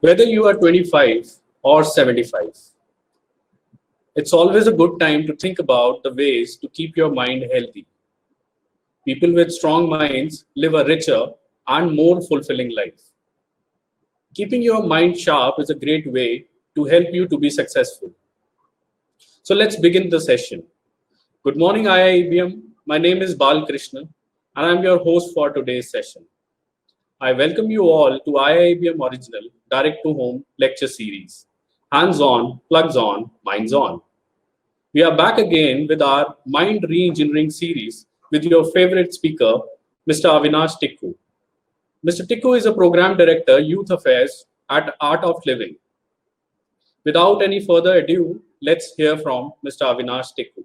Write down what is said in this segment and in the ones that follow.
Whether you are 25 or 75, it's always a good time to think about the ways to keep your mind healthy. People with strong minds live a richer and more fulfilling life. Keeping your mind sharp is a great way to help you to be successful. So let's begin the session. Good morning, IIBM. My name is Bal Krishna, and I'm your host for today's session. I welcome you all to IIBM Original Direct to Home lecture series. Hands on, plugs on, minds on. We are back again with our Mind Re-Engineering series with your favorite speaker, Mr. Avinash Tikku. Mr. Tikku is a program director, Youth Affairs at Art of Living. Without any further ado, let's hear from Mr. Avinash Tikku.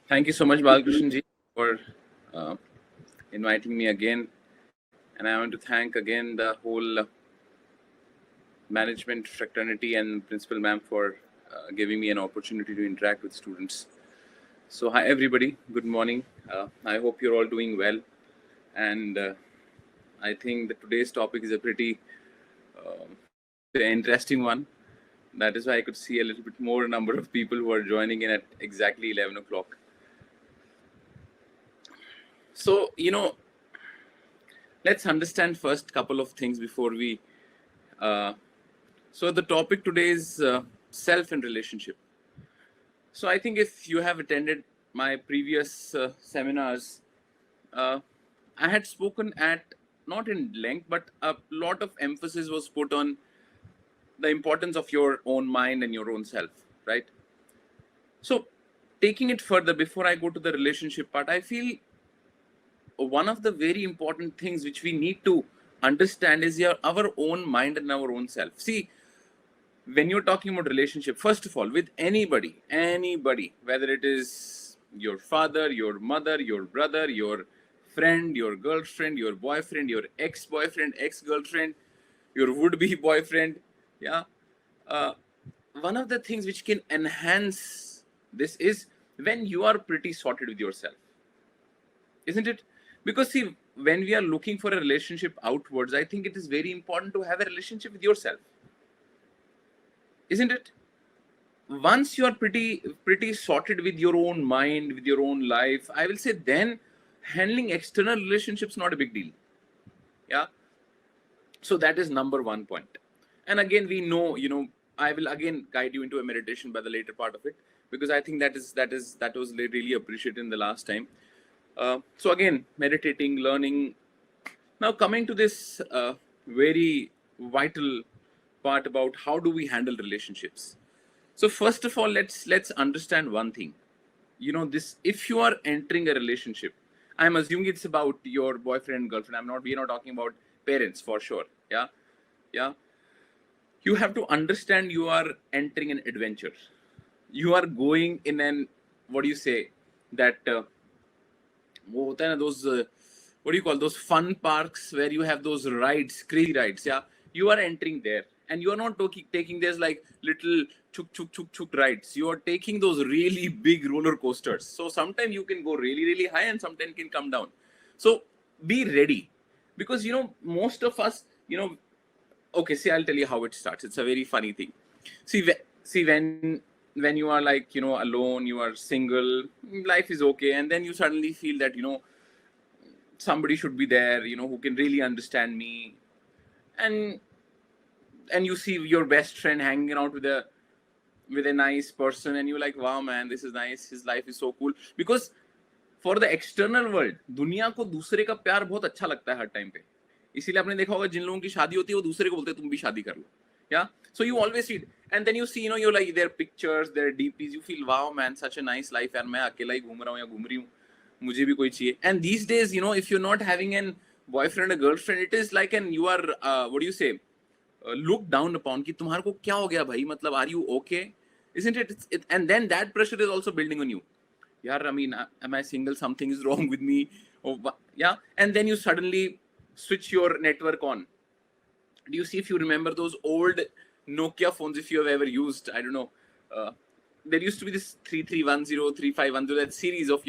Thank you so much, Balkrishnan ji, for uh, inviting me again. And I want to thank again the whole management fraternity and principal ma'am for giving me an opportunity to interact with students. So, hi everybody. Good morning. I hope you're all doing well. And I think that today's topic is a pretty, what do you say, interesting one. That is why I could see a little bit more number of people who are joining in at exactly 11 o'clock. So, let's understand first couple of things before we. So the topic today is self and relationship. So I think if you have attended my previous seminars, uh, I had spoken at not in length, but a lot of emphasis was put on the importance of your own mind and your own self, right? So taking it further before I go to the relationship part, I feel one of the very important things which we need to understand is our own mind and our own self. See, when you're talking about relationship, first of all, with anybody, whether it is your father, your mother, your brother, your friend, your girlfriend, your boyfriend, your ex-boyfriend, ex-girlfriend, your would-be boyfriend, yeah, uh, one of the things which can enhance this is when you are pretty sorted with yourself, isn't it? Because see, when we are looking for a relationship outwards, I think it is very important to have a relationship with yourself, isn't it? Once you are pretty sorted with your own mind, with your own life, I will say, then handling external relationships not a big deal. Yeah. So that is number one point. And again, we know, I will again guide you into a meditation by the later part of it, because I think that was really appreciated in the last time. So again, meditating, learning. Now coming to this very vital part about how do we handle relationships. So first of all, let's understand one thing. This, if you are entering a relationship, I'm assuming it's about your boyfriend and girlfriend. We're not talking about parents for sure. Yeah. Yeah. You have to understand you are entering an adventure. You are going in an, what do you say, that वो होता है ना, those what do you call those fun parks where you have those rides, crazy rides. Yeah, you are entering there, and you are not taking this like little chuk chuk chuk chuk rides. You are taking those really big roller coasters. So sometimes you can go really really high, and sometimes can come down. So be ready, because most of us, okay, see, I'll tell you how it starts. It's a very funny thing. See, when you are like, alone, you are single, life is okay, and then you suddenly feel that somebody should be there, who can really understand me, and you see your best friend hanging out with a nice person, and you're like, wow man, this is nice, his life is so cool. Because for the external world, दुनिया को दूसरे का प्यार बहुत अच्छा लगता है हर time पे. इसीलिए आपने देखा होगा जिन लोगों की शादी होती है वो दूसरे को बोलते हैं तुम भी शादी कर लो. Yeah, so you always see it, and then you see, you're like their pictures, their DPs, you feel, wow man, such a nice life, यार मैं अकेला ही घूम रहा हूँ या घूम रही हूँ, मुझे भी कोई चाहिए. And these days, if you're not having an boyfriend or girlfriend, it is like, and you are what do you say, looked down upon कि तुम्हारे को क्या हो गया भाई, मतलब are you okay, isn't it? And then that pressure is also building on you. Yeah, I mean, am I single? Something is wrong with me. Oh, yeah. And then you suddenly switch your network on. Do you see, if you remember those old Nokia phones, if you have ever used, I don't know, there used to be this 3310, 3510, that series of,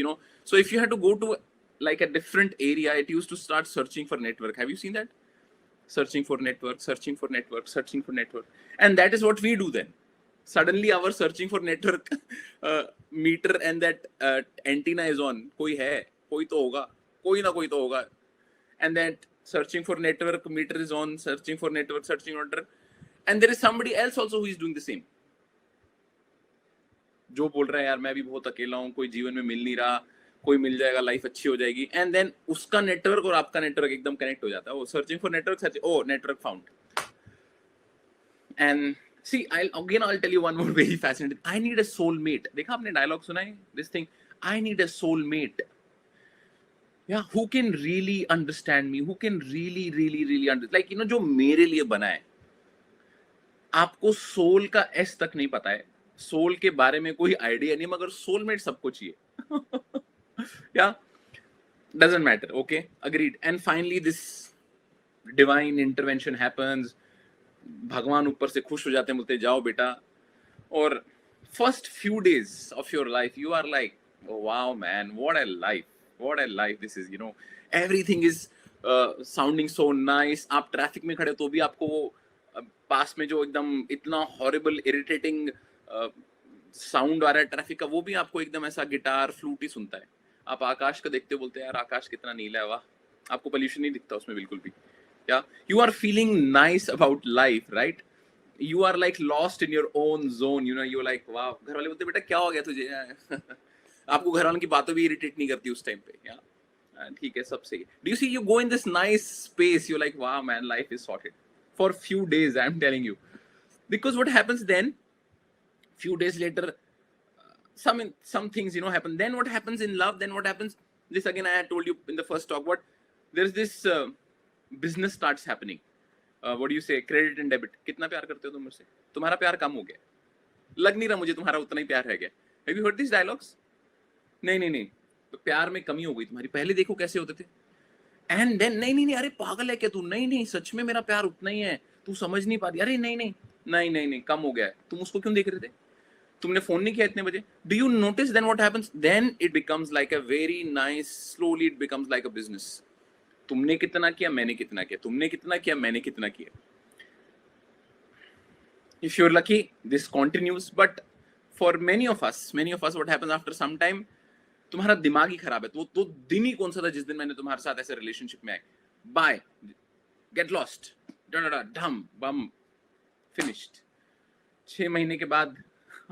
so if you had to go to like a different area, it used to start searching for network. Have you seen that? Searching for network, searching for network, searching for network. And that is what we do then. Suddenly our searching for network meter and that antenna is on. Koi hai, koi to hoga, koi na hoga. And that searching for network meter is on, searching for network, searching for network. And there is somebody else also who is doing the same. जो बोल रहा है यार मैं भी बहुत अकेला हूँ, कोई जीवन में मिल नहीं रहा, कोई मिल जाएगा, लाइफ अच्छी हो जाएगी. एंड देन उसका नेटवर्क और आपका नेटवर्क एकदम कनेक्ट हो जाता है. वो searching for network, oh network found. And see, I'll tell you one more very fascinating. I need a soulmate. देखा आपने डायलॉग सुना है? This thing, I need a soulmate. Yeah, who can really understand me? Who can really understand? Like, जो मेरे लिए बना है. आपको सोल का एस तक नहीं पता है, सोल के बारे में कोई आइडिया नहीं, मगर सोलमेट सबको चाहिए. Yeah, doesn't matter. Okay, agreed. And finally, this divine intervention happens. भगवान ऊपर से खुश हो जाते हैं, बोलते जाओ बेटा. और first few days of your life, you are like, oh, wow man, what a life this is. Everything is sounding so nice. आप ट्रैफिक में खड़े तो भी आपको वो पास में जो एकदम इतना हॉरिबल इरिटेटिंग साउंड आ रहा है ट्रैफिक का, वो भी आपको एकदम ऐसा गिटार फ्लूट ही सुनता है. आप आकाश का देखते हो, बोलते हैं यार आकाश कितना नीला है, वाह. आपको पोल्यूशन नहीं दिखता उसमें बिल्कुल भी. Yeah, you are feeling nice about life, right? You are like lost in your own zone. You're like, wow. घर वाले बोलते बेटा क्या हो गया तुझे? आपको घर वालों की बातों भी इरिटेट नहीं करती उस टाइम पे. Yeah, ठीक है, सब सही. Do you see, you go in this nice space, you're like, wow man, life is sorted for few days. I'm telling you, because what happens then? Few days later, some things happen. Then what happens in love? Then what happens? This again I had told you in the first talk. What there's this. Business starts happening. What do you say? Credit and debit. कितना प्यार करते हो तुम मुझसे? तुम्हारा प्यार कम हो गया. लग नहीं रहा मुझे तुम्हारा उतना ही प्यार रह गया. Have you heard these dialogues? नहीं. तो प्यार में कमी हो गई तुम्हारी. पहले देखो कैसे होते थे. And then नहीं अरे पागल है क्या तू? नहीं सच में मेरा प्यार उतना ही है. तू समझ नहीं पाती. अरे नहीं कम हो गया है. तुम उसको क्यों देख रहे थे? तुमने फोन नहीं किया इतने बजे. Do you notice then what happens? Then it becomes like a very nice. Slowly it becomes like a business. तुमने कितना किया, मैंने कितना किया, तुमने कितना किया, मैंने कितना किया. If you're lucky, this continues. But for many of us, what happens after some time, तुम्हारा दिमाग ही खराब है. तो दिन ही कौन सा था जिस दिन मैंने तुम्हारे साथ ऐसे रिलेशनशिप में आए. बाय, गेट लॉस्ट, डम बम, फिनिश्ड. 6 महीने के बाद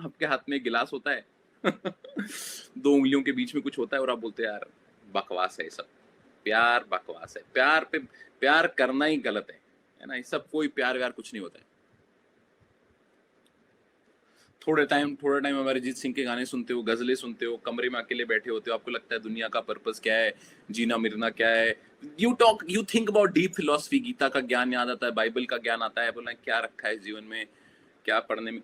आपके हाथ में गिलास होता है. 2 उंगलियों के बीच में कुछ होता है और आप बोलते हैं यार बकवास है सब. प्यार बकवास है. प्यार करना ही गलत है ना. ये सब कोई प्यार कुछ नहीं होता है. थोड़ा टाइम हमारे अरिजीत सिंह के गाने सुनते हो, गजलें सुनते हो, कमरे में अकेले बैठे होते हो, आपको लगता है दुनिया का पर्पस क्या है, जीना मरना क्या है. You think about deep philosophy. Gita का ज्ञान याद आता है, बाइबल का ज्ञान आता है. बोला क्या रखा है जीवन में, क्या पढ़ने में.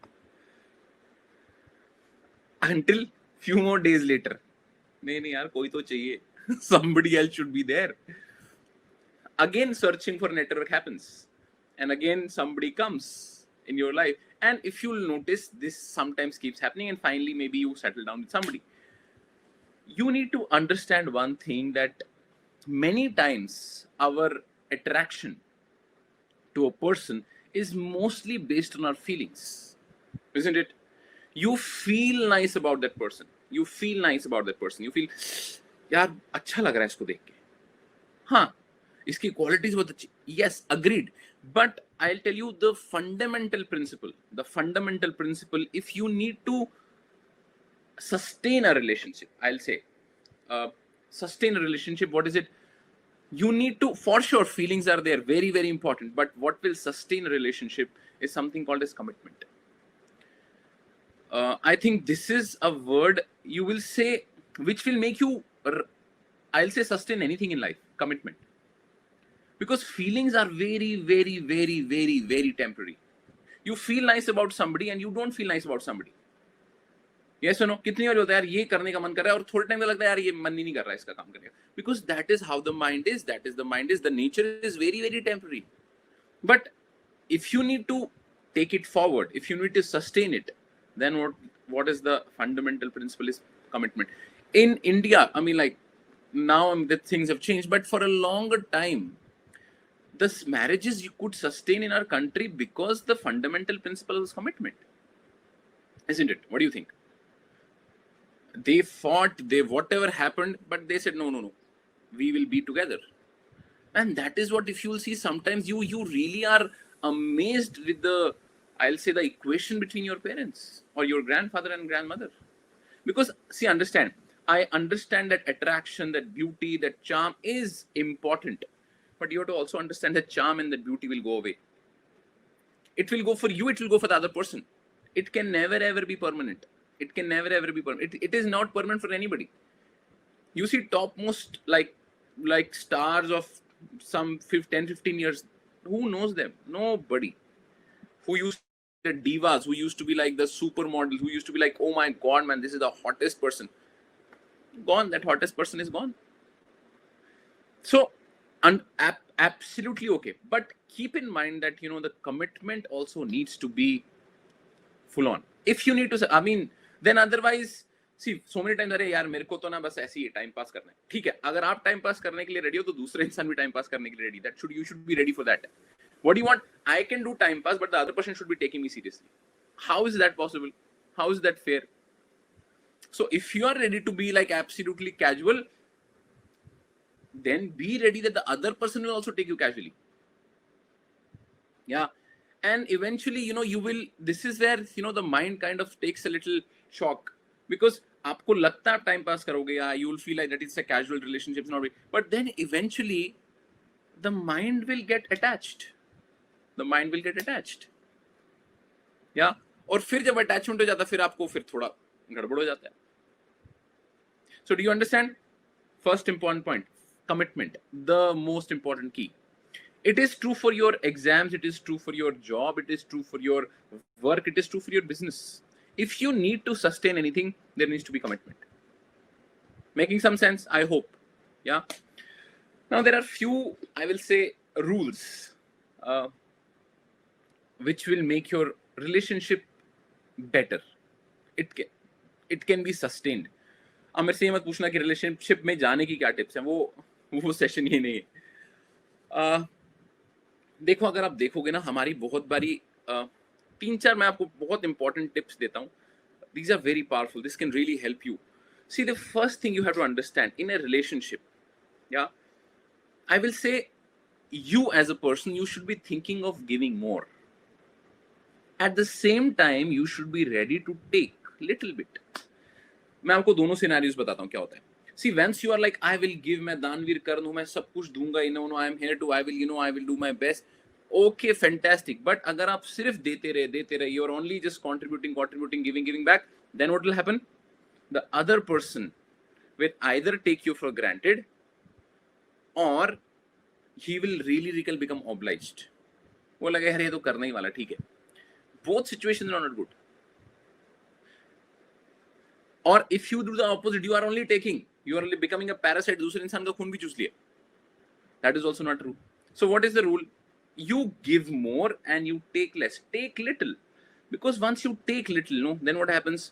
Until few more days later, नहीं यार कोई तो चाहिए. Somebody else should be there. Again, searching for network happens, and again somebody comes in your life. And if you'll notice, this sometimes keeps happening, and finally maybe you settle down with somebody. You need to understand one thing, that many times our attraction to a person is mostly based on our feelings, isn't it? You feel nice about that person. You feel यार अच्छा लग रहा है इसको देख के. हाँ, इसकी क्वालिटीज बहुत अच्छी. Yes, agreed. But I'll tell you the fundamental principle. If you need to sustain a relationship, I'll say, sustain a relationship, what is it? You need to, for sure, feelings are there, very, very important. But what will sustain a relationship is something called as commitment. I think this is a word you will say which will make you, I'll say, sustain anything in life. Commitment. Because feelings are very, very, very, very, very temporary. You feel nice about somebody and you don't feel nice about somebody. Yes or no? कितनी बार होता है यार ये करने का मन कर रहा है और थोड़े टाइम में लगता है यार ये मन ही नहीं कर रहा है इसका काम करने का. Because that is how the mind is. The nature is very, very temporary. But if you need to take it forward, if you need to sustain it, then what what is the fundamental principle is commitment. In India, I mean, like now that things have changed, but for a longer time, the marriages you could sustain in our country because the fundamental principle was commitment, isn't it? What do you think? They fought, they whatever happened, but they said no, we will be together. And that is what, if you will see, sometimes you really are amazed with the, I'll say, the equation between your parents or your grandfather and grandmother. Because see, understand, I understand that attraction, that beauty, that charm is important, but you have to also understand that charm and that beauty will go away. It will go for you, it will go for the other person. It can never ever be permanent. It can never ever be permanent. It is not permanent for anybody. You see topmost like stars of some 10, 15 years. Who knows them? Nobody. Who used to be the divas, who used to be like the supermodels, who used to be like, oh my God, man, this is the hottest person. Gone. That hottest person is gone. So, absolutely okay. But keep in mind that, the commitment also needs to be full on. If you need to say, I mean, then otherwise, see, so many times, अरे यार मेरे को तो ना बस ऐसे ही time pass करना है. ठीक है, अगर आप टाइम पास करने के लिए रेडी हो तो दूसरा इंसान भी टाइम पास करने के लिए ready. You should be ready for that. What do you want? I can do time pass, but the other person should be taking me seriously. How is that possible? How is that fair? So if you are ready to be like absolutely casual, then be ready that the other person will also take you casually. Yeah. And eventually, you will, this is where, the mind kind of takes a little shock, because आपको लगता है time pass करोगे, yeah, you will feel like that it's a casual relationship, not really. But then eventually the mind will get attached. The mind will get attached. Yeah. और फिर जब attachment हो जाता है, फिर आपको फिर थोड़ा गड़बड़ हो जाता है. So do you understand? First important point, commitment, the most important key. It is true for your exams, it is true for your job, it is true for your work, it is true for your business. If you need to sustain anything, there needs to be commitment. Making some sense? I hope. Yeah. Now there are few, I will say, rules which will make your relationship better. It can be sustained. अब मेरे से ये मत पूछना कि relationship में जाने की क्या टिप्स हैं, वो सेशन ये नहीं है. देखो, अगर आप देखोगे ना, हमारी बहुत बारी 3-4 मैं आपको बहुत इंपॉर्टेंट टिप्स देता हूँ. These are very powerful. This can really help you. See, the first thing you have to understand in a relationship, yeah, I will say, you as a person, you should be thinking of giving more. At the same time, you should be ready to take little bit. मैं आपको दोनों scenarios बताता हूँ क्या होता है. See, once you are like, I will give, मैं दानवीर कर दूँ, मैं सब कुछ दूंगा, I am here to, I will do my best. Okay, fantastic. But अगर आप सिर्फ देते रहे, you are only just contributing, giving back, then what will happen? The other person will either take you for granted, or he will really become obliged. वो लगे यार ये तो करना ही वाला, ठीक है. Both situations are not good. Or if you do the opposite, you are only taking, you are only becoming a parasite, दूसरे इंसान का खून भी चूस लिया. That is also not true. So what is the rule? You give more and you take less. Take little. Because once you take little, then what happens?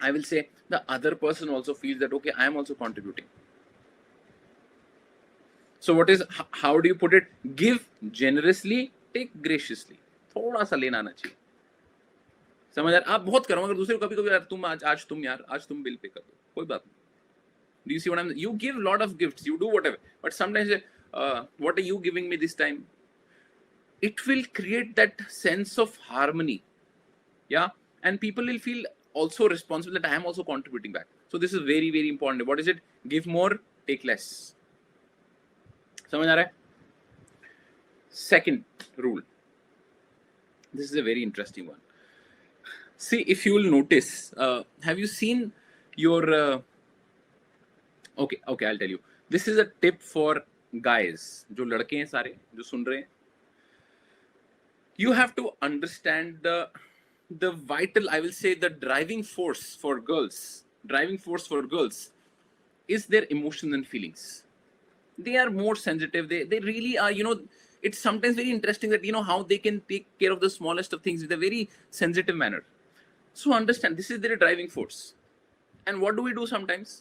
I will say, the other person also feels that, okay, I am also contributing. So how do you put it? Give generously, take graciously. थोड़ा सा लेना आना चाहिए. समझ यार, आप बहुत करो, अगर दूसरे को कभी यार तुम आज तुम बिल पे कर दो, कोई बात नहीं. Do you see what I'm saying? You give a lot of gifts, you do whatever, but sometimes what are you giving me this time? It will create that sense of harmony. Yeah. And people will feel also responsible that I am also contributing back. So this is very important. What is it? Give more, take less. समझ आ रहा है? Second rule. This is a very interesting one. See, if you will notice, have you seen your okay, I'll tell you. This is a tip for guys. जो लड़के हैं सारे जो सुन रहे हैं, you have to understand the vital, I will say, the driving force for girls is their emotions and feelings. They are more sensitive. They really are, it's sometimes very interesting that, how they can take care of the smallest of things with a very sensitive manner. So understand, this is their driving force. And what do we do sometimes?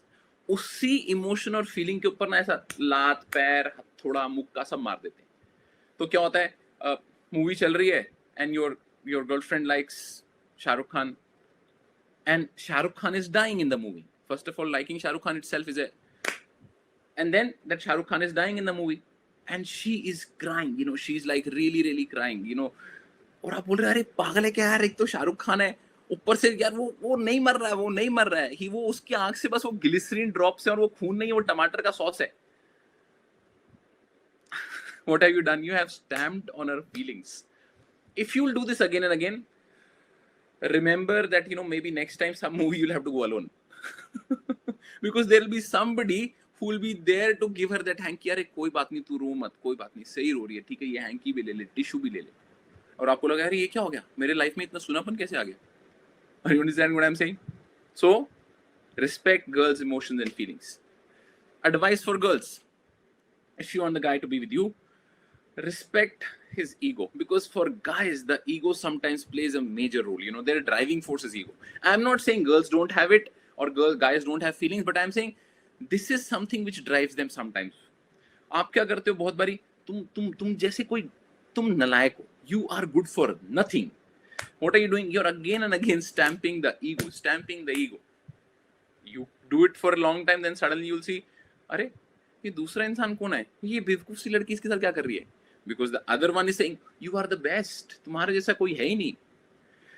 उसी emotion और feeling के ऊपर ना ऐसा लात पैर थोड़ा मुक्का सब मार देते हैं. तो क्या होता है, मूवी चल रही है and your girlfriend likes Shahrukh Khan and Shah Rukh Khan is dying in the movie. First of all, liking Shah Rukh Khan itself is a, and then that Shah Rukh Khan is dying in the movie and she is crying, you know, she's like really crying, you know. और आप बोल रहे हैं अरे पागल है क्या यार, एक तो शाहरुख खान है, ऊपर से यार वो नहीं मर रहा है, वो नहीं मर रहा है, वो उसकी आंख से बस वो ग्लिसरीन ड्रॉप्स है और वो खून नहीं है, वो टमाटर का सॉस है. What have you done? You have stamped on her feelings. If you'll do this again and again, remember that, you know, maybe next time some movie you'll have to go alone. Because there will be somebody who will be there to give her that hanky. अरे कोई बात नहीं, तू रो मत, कोई बात नहीं, सही रो रही है, ठीक है, ये हैंकी भी ले ले, टिश्यू भी ले ले. और आपको लगा यार ये क्या हो गया, मेरे लाइफ में इतना सुनापन कैसे आ गया? Are you understand what I'm saying? So respect girls' emotions and feelings. Advice for girls: if you want the guy to be with you, respect his ego, because for guys the ego sometimes plays a major role. You know, their driving force is ego. I'm not saying girls don't have it or guys don't have feelings, but I'm saying this is something which drives them sometimes. आप क्या करते हो बहुत बारी, तुम जैसे कोई, तुम नलायक हो, you are good for nothing. What are you doing? You're again and again stamping the ego. You do it for a long time, then suddenly you'll see, अरे ये दूसरा इंसान कौन है, ये बेवकूफ सी लड़की इसके साथ क्या कर रही है? Because the other one is saying you are the best, तुम्हारे जैसा कोई है ही नहीं.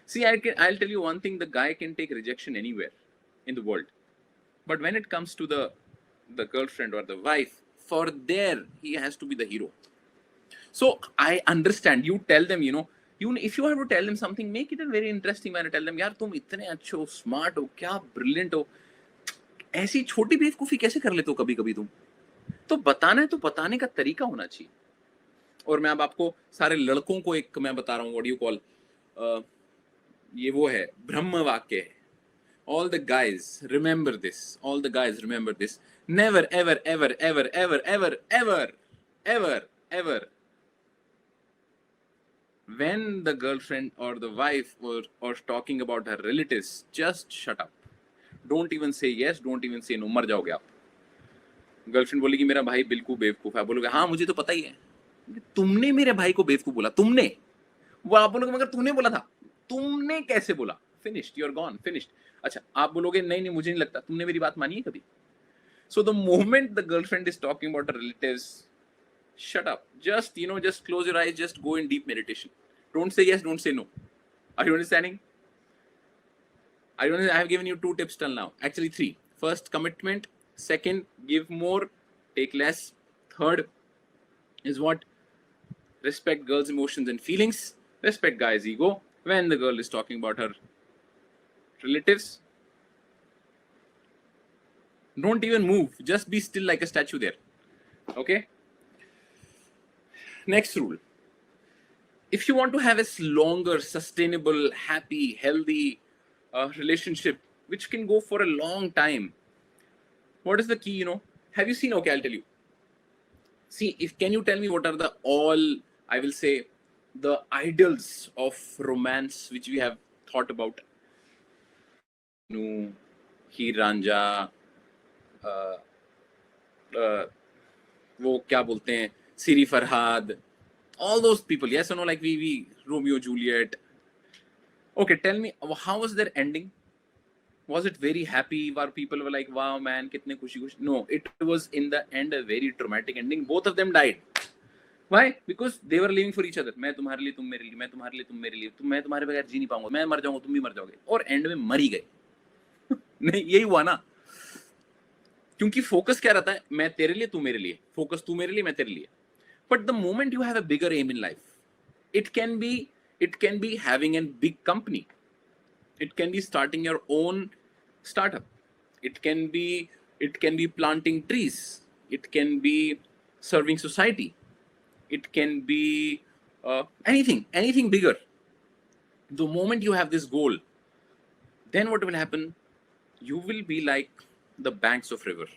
See, I'll tell you one thing: the guy can take rejection anywhere in the world, but when it comes to the girlfriend or the wife, for there he has to be the hero. So I understand. You tell them, you know, if you have to tell them something, make it a very interesting manner. Tell them, यार तुम इतने अच्छे हो, smart हो, क्या brilliant हो, ऐसी छोटी बेवकूफी कैसे कर लेते हो कभी कभी तुम? तो बताना है तो बताने का तरीका होना चाहिए. और मैं अब आपको सारे लड़कों को एक मैं बता रहा हूँ, व्हाट यू कॉल, ये वो है ब्रह्म वाक्य है. All the guys remember this. All the guys remember this. Never, ever, ever, ever, ever, ever, ever, ever, ever, when the girlfriend or the wife or talking about her relatives, just shut up. Don't even say yes. Don't even say no. मर जाओगे आप. Girlfriend बोलेगी मेरा भाई बिल्कुल बेवकूफ है, बोलोगे हाँ मुझे तो पता ही है. तुमने मेरे भाई को बेवकूफ बोला, तुमने. वो आप बोलोगे मगर तूने बोला था. तुमने कैसे बोला? Finished, you are gone, finished. अच्छा, आप बोलोगे नहीं मुझे नहीं लगता, तुमने मेरी बात मानी है कभी? So the moment the girlfriend is talking about her relatives, shut up. Just, you know, just close your eyes, just go in deep meditation. Don't say yes, don't say no. Are you understanding? I have given you 2 tips till now. Actually 3. First, commitment. Second, give more, take less. Third is what? Respect girls' emotions and feelings. Respect guys' ego. When the girl is talking about her relatives, don't even move. Just be still like a statue there. Okay? Next rule. If you want to have a longer, sustainable, happy, healthy relationship, which can go for a long time, what is the key, you know? Have you seen, okay, I'll tell you. See, can you tell me what are the I will say, the ideals of romance which we have thought about? Heer Ranjha, वो क्या बोलते हैं, Siri Farhad, all those people, yes or no, like we Romeo Juliet. Okay, tell me, how was their ending? Was it very happy? Where people were like, wow man, kitne khushi khushi? No, it was in the end a very traumatic ending. Both of them died. Why? Because they were living for each other. मैं तुम्हारे लिए, तुम मेरे लिए, मैं तुम्हारे लिए, तुम मेरे लिए, मैं तुम्हारे बगैर जी नहीं पाऊंगा, मैं मर जाऊंगा, तुम भी मर जाओगे, और एंड में मर ही गए. नहीं, यही हुआ ना. क्योंकि फोकस क्या रहता है, मैं तेरे लिए, तू मेरे लिए, फोकस तू मेरे लिए, मैं तेरे लिए. But the moment you have a bigger aim in life, it can be having a big company. It can be starting your own startup. It can be planting trees. It can be serving society. It can be anything bigger. The moment you have this goal, then what will happen? You will be like the banks of river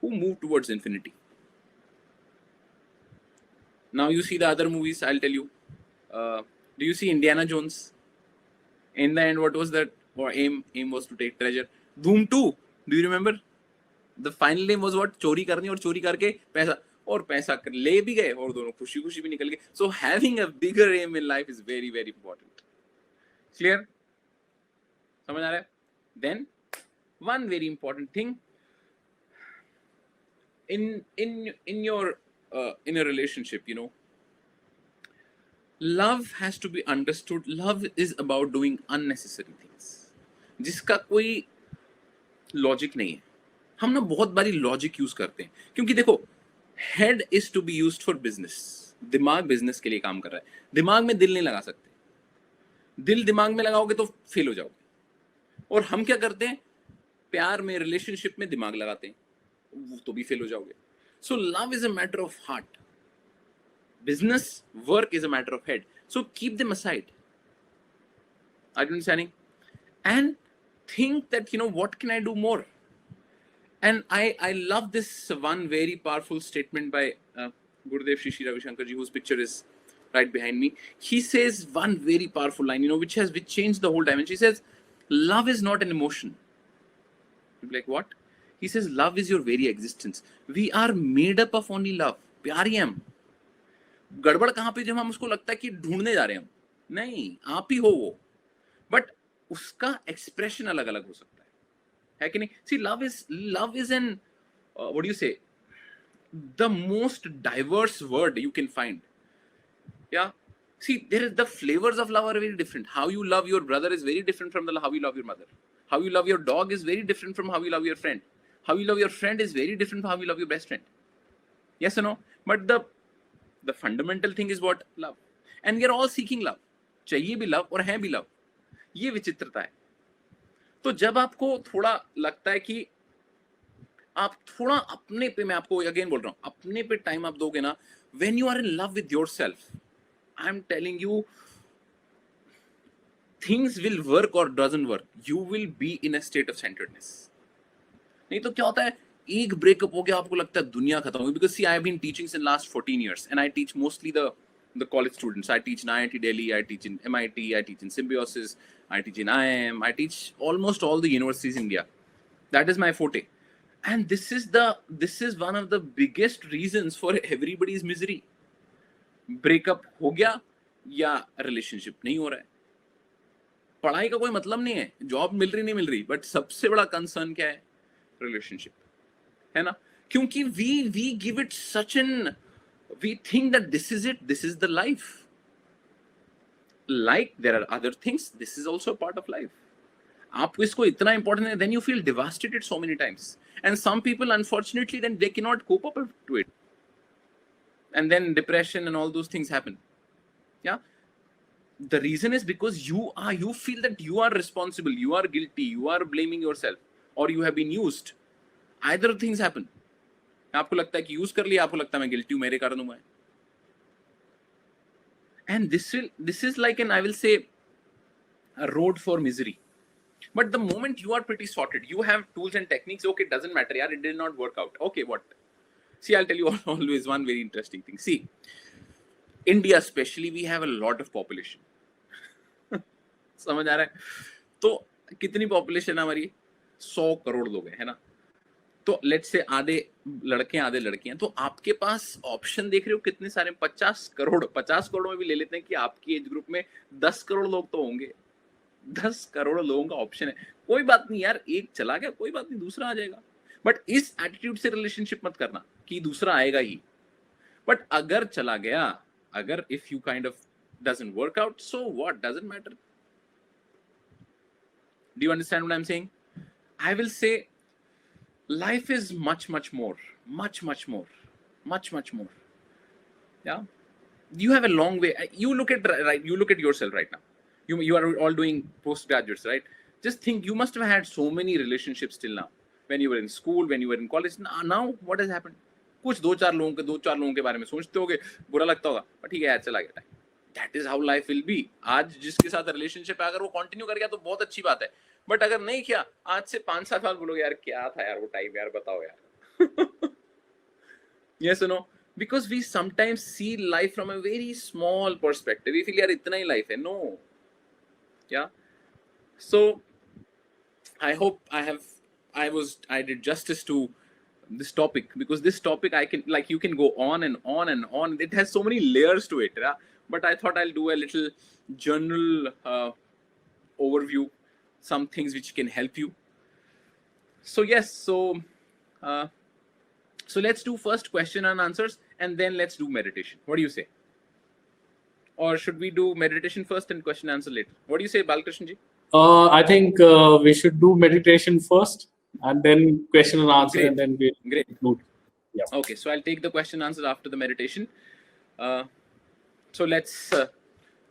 who move towards infinity. Now you see the other movies, I'll tell you. Do you see Indiana Jones? In the end, what was that? Or aim was to take treasure. Dhoom 2, do you remember? The final aim was what? चोरी करनी और चोरी करके पैसा, और पैसा ले भी गए और दोनों खुशी खुशी भी निकल गए. So having a bigger aim in life is very very important. Clear? समझ आ रहा है? Then one very important thing in your in a relationship, you know, love has to be understood. Love is about doing unnecessary things जिसका कोई logic नहीं है. हम ना बहुत बारी लॉजिक यूज करते हैं, क्योंकि देखो, head is to be used for business. दिमाग बिजनेस के लिए काम कर रहा है. दिमाग में दिल नहीं लगा सकते. दिल दिमाग में लगाओगे तो फेल हो जाओगे. और हम क्या करते हैं, प्यार में, रिलेशनशिप में दिमाग लगाते हैं, तो भी फेल हो जाओगे. So love is a matter of heart. Business work is a matter of head. So keep them aside. Are you understanding? And think that, you know, what can I do more? And I love this one very powerful statement by Gurudev Shri Shri Ravi Shankar ji, whose picture is right behind me. He says one very powerful line, you know, which changed the whole time. And she says, love is not an emotion. You'll be like, what? He says, love is your very existence. We are made up of only love. प्यार ही हम. गड़बड़ कहाँ पे, जब हम उसको लगता है कि ढूंढने जा रहे हैं हम. नहीं, आप ही हो वो. बट उसका एक्सप्रेशन अलग अलग हो सकता है कि नहीं? See love is an what do you say, the most diverse word you can find. या see, there is the flavours of love are very different. How you love your brother is very different from the how you love your mother. How you love your dog is very different from how you love your friend. How you love your friend is very different from how you love your best friend. Yes और no? But the fundamental thing is what? Love. And we are all seeking love. चाहिए भी love और है भी love. ये विचित्रता है. तो जब आपको थोड़ा लगता है कि आप थोड़ा अपने पे, मैं आपको अगेन बोल रहा हूं, अपने पे टाइम आप दोगे ना, when you are in love with yourself, I am telling you, things will work और doesn't work. You will be in a state of centredness. नहीं तो क्या होता है, एक ब्रेकअप हो गया, आपको लगता है दुनिया खत्म हो गई. Because see, I have been teaching in last 14 years and I teach mostly the college students. I teach in IIT Delhi, I teach in MIT, I teach in Symbiosis, I teach in IIM, I teach almost all the universities in India. That is my forte. And this is one of the biggest reasons for everybody's misery. Breakup हो गया या relationship नहीं हो रहा है. पढ़ाई का कोई मतलब नहीं है, जॉब मिल रही नहीं मिल रही, बट सबसे बड़ा कंसर्न क्या है? रिलेशनशिप है ना. क्योंकि we give it such an, we think that this is it, this is the life. Like there are other things, this is also a part of life. आपको इसको इतना important है, then you feel devastated so many times. And some people, unfortunately, then they cannot cope up to it. And then depression and all those things happen. Yeah. The reason is because you feel that you are responsible, you are guilty, you are blaming yourself, or you have been used. Either things happen. आपको लगता है कि use कर लिया, आपको लगता है मैं गिल्टी हूं, मेरे कारण हुआ है. And this is like an, I will say, a road for misery. But the moment you are pretty sorted, you have tools and techniques. Okay, it doesn't matter, yaar, it did not work out. Okay, what? See, I'll tell you always one very interesting thing. See, India especially, we have a lot of population. समझ आ रहा है? तो कितनी population है हमारी? 100 करोड़ लोग हैं, है ना. तो लेट्स से आधे लड़के आधे लड़कियां. तो आपके पास ऑप्शन देख रहे हो कितने सारे? 50 करोड़ में भी ले लेते हैं कि आपकी एज ग्रुप में 10 करोड़ लोग तो होंगे. 10 करोड़ लोगों का ऑप्शन है. कोई बात नहीं यार, एक चला गया, कोई बात नहीं, दूसरा आ जाएगा. बट इस एटीट्यूड से रिलेशनशिप मत करना कि दूसरा आएगा ही. बट अगर चला गया, अगर if you kind of doesn't work out, so what? Doesn't matter. Do you understand what I'm saying? I will say life is much more. Yeah, you have a long way. You look at yourself right now. You are all doing postgraduates, right? Just think, you must have had so many relationships till now. When you were in school, when you were in college. Now what has happened? कुछ दो चार लोगों के बारे में सोचते होगे, बुरा लगता होगा, पर ठीक है यार, चला गया time. That is how life will be. आज जिसके साथ रिलेशनशिप है, अगर वो कंटिन्यू कर गया तो बहुत अच्छी बात है. बट अगर नहीं किया, आज से 5-7 साल बोलोगे यार क्या था यार वो टाइम, यार बताओ यार. Yes or no? Because we sometimes see life from a very small perspective. We feel यार इतना ही life है. No. Yeah. So I hope I did justice to this topic, because this topic I can, like, you can go on and on and on. It has so many layers to it, yeah? But I thought I'll do a little general overview, some things which can help you. So yes, uh, so let's do first question and answers, and then let's do meditation. What do you say? Or should we do meditation first and question answer later? What do you say, Balkrishna ji? I think we should do meditation first, and then question and answer, Great. and then we Great. conclude. Yeah. Okay, so I'll take the question answer after the meditation. So let's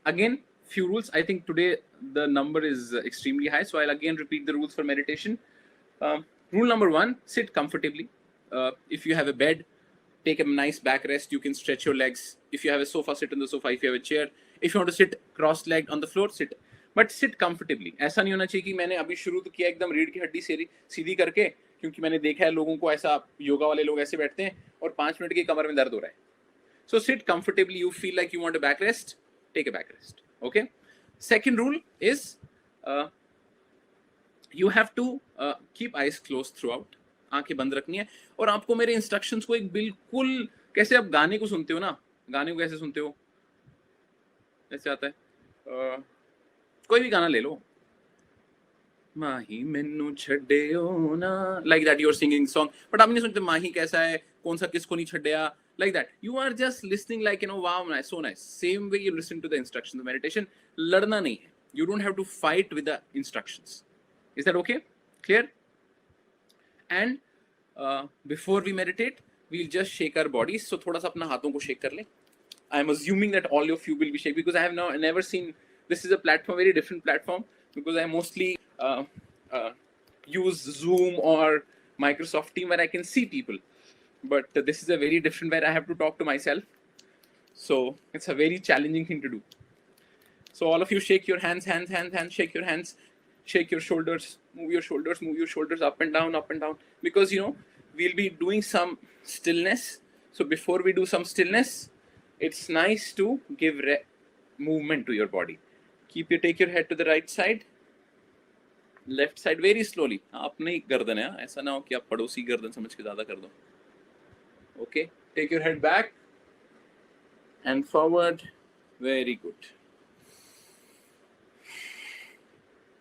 again, few rules. I think today the number is extremely high, so I'll again repeat the rules for meditation. Rule number 1: sit comfortably. If you have a bed, take a nice back rest. You can stretch your legs. If you have a sofa, sit on the sofa. If you have a chair, if you want to sit cross-legged on the floor, sit. But sit comfortably. ऐसा नहीं होना चाहिए कि मैंने अभी शुरू तो किया एकदम रीढ़ की हड्डी सीधी करके, क्योंकि मैंने देखा है लोगों को ऐसा, योगा वाले लोग ऐसे बैठते हैं और 5 मिनट की कमर में दर्द हो रहा है. So sit comfortably. You feel like you want a back rest, take a back rest. Okay. Second rule is you have to keep eyes closed throughout. आंखें बंद रखनी है. और आपको मेरे इंस्ट्रक्शंस को एक बिल्कुल, कैसे आप गाने को सुनते हो ना, गाने को कैसे सुनते हो, ऐसे आता है, कोई भी गाना ले लो, माही मैनू छड्डियो ना, like that you are singing song, but आप नहीं सुनते माही कैसा है, कौन सा किसको नहीं छड्डिया, like that. You are just listening like, wow, nice, so nice. Same way you listen to the instructions of meditation. लड़ना नहीं है. You don't have to fight with the instructions. Is that okay? Clear? And before we meditate, we'll just shake our bodies. So थोड़ा सा अपना हाथों को shake कर ले. I'm assuming that all of you will be shaking, because I have never seen, this is a platform, very different platform, because I mostly use Zoom or Microsoft Team where I can see people. But this is a very different where I have to talk to myself. So it's a very challenging thing to do. So all of you shake your hands, shake your hands, shake your shoulders, move your shoulders up and down, because we'll be doing some stillness. So before we do some stillness, it's nice to give movement to your body. Take your head to the right side, left side, very slowly. अपने ही गर्दन है, ऐसा ना हो कि आप पड़ोसी गर्दन समझ के ज़्यादा कर दो. Okay, take your head back and forward. Very good.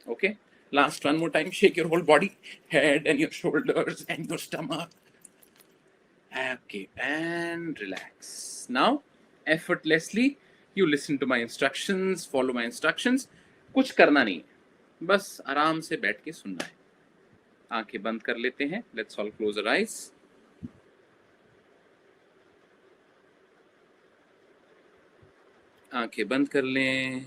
Okay, last one more time. Shake your whole body, head and your shoulders and your stomach. Okay, and relax. Now, effortlessly, you listen to my instructions, follow my instructions. कुछ करना नहीं, बस आराम से बैठ के सुनना है. आंखें बंद कर लेते हैं. Let's all close our eyes. आंखें बंद कर लें.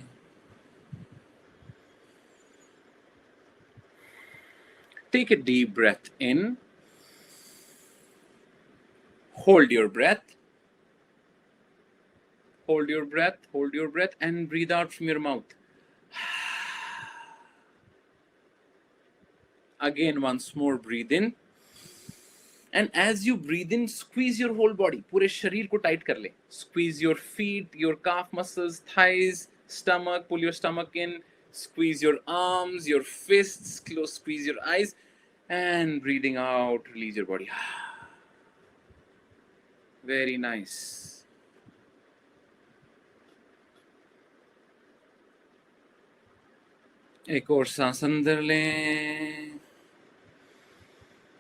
Take a deep breath in. Hold your breath. Hold your breath, and breathe out from your mouth. Again, once more, breathe in. And as you breathe in, squeeze your whole body. पूरे शरीर को tight कर ले. Squeeze your feet, your calf muscles, thighs, stomach. Pull your stomach in. Squeeze your arms, your fists. Close. Squeeze your eyes. And breathing out, release your body. Very nice. एक और सांस अंदर लें.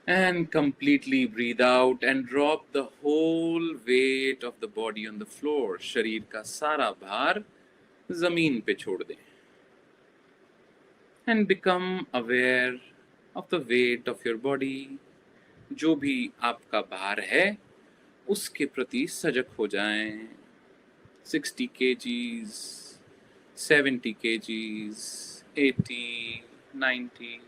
And completely breathe out and drop the whole weight of the body on the floor. शरीर का सारा भार जमीन पे छोड़ दें. And become aware of the weight of your body. जो भी आपका भार है, उसके प्रति सजग हो जाएं. 60 kgs, 70 kgs, 80, 90.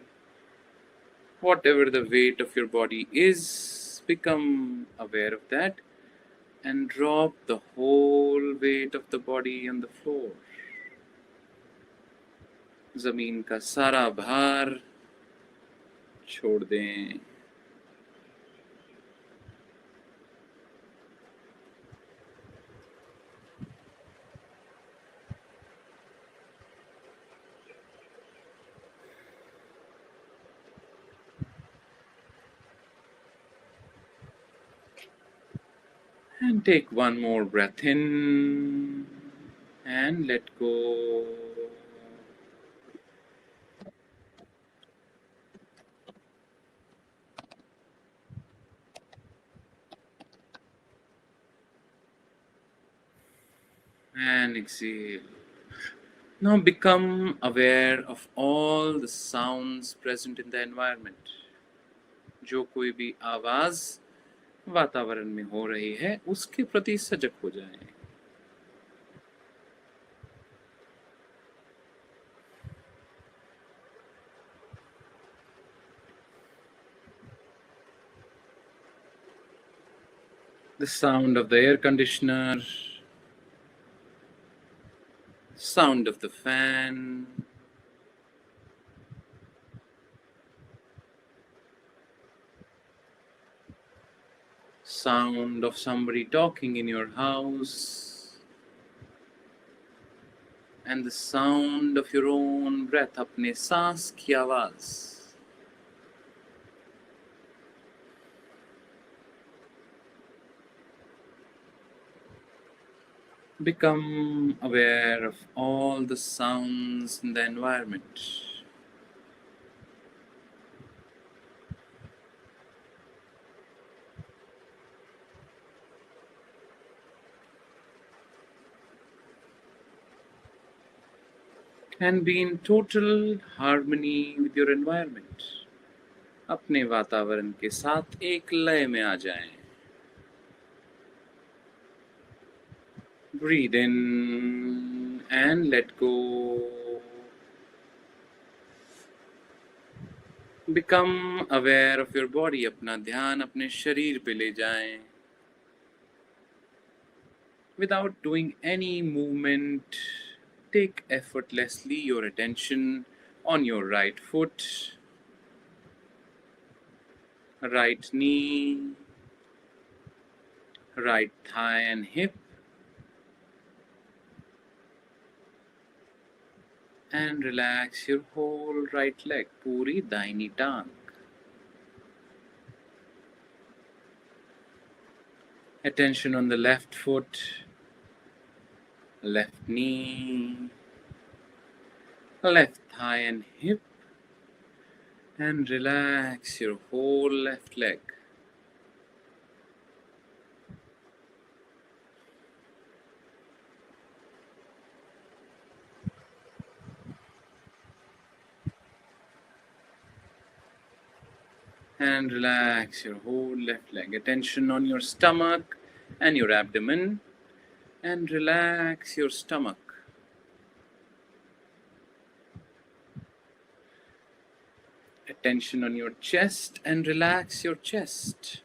Whatever the weight of your body is, become aware of that and drop the whole weight of the body on the floor. जमीन का सारा भार छोड़ दें. And take one more breath in and let go. And exhale. Now become aware of all the sounds present in the environment. जो कोई भी आवाज वातावरण में हो रही है उसके प्रति सजग हो जाएं। The sound of the air conditioner, sound of the fan, sound of somebody talking in your house, and the sound of your own breath, अपने सांस की आवाज। Become aware of all the sounds in the environment. And be in total harmony with your environment. अपने वातावरण के साथ एक लय में आ जाएं। Breathe in and let go. Become aware of your body. अपना ध्यान अपने शरीर पे ले जाएं। Without doing any movement, take effortlessly your attention on your right foot, right knee, right thigh and hip, and relax your whole right leg, पूरी दाहिनी टांग. Attention on the left foot, left knee, left thigh and hip, and relax your whole left leg. And relax your whole left leg. Attention on your stomach and your abdomen, and relax your stomach. Attention on your chest and relax your chest.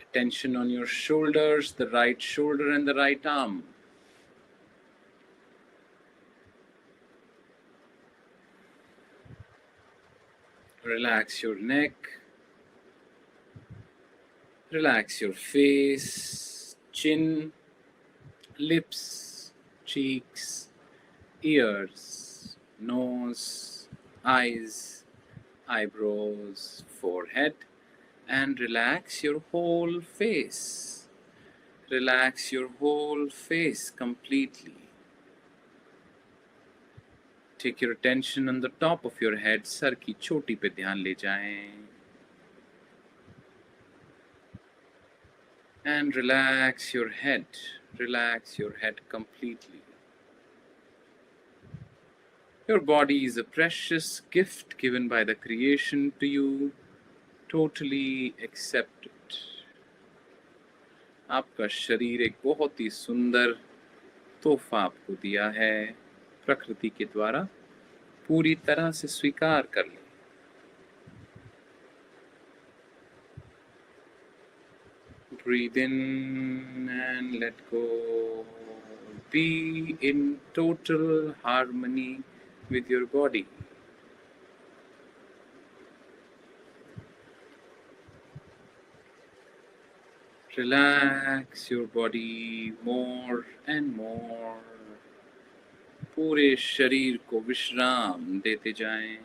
Attention on your shoulders, the right shoulder and the right arm. Relax your neck. Relax your face, chin, lips, cheeks, ears, nose, eyes, eyebrows, forehead, and relax your whole face. Relax your whole face completely. Take your attention on the top of your head. Sir की चोटी पे ध्यान ले जाएं. And relax your head. Relax your head completely. Your body is a precious gift given by the creation to you. Totally accept it. आपका शरीर एक बहुत ही सुंदर तोहफा आपको दिया है प्रकृति के द्वारा. पूरी तरह से स्वीकार कर लें. Breathe in and let go. Be in total harmony with your body. Relax your body more and more. पूरे शरीर को विश्राम देते जाएं.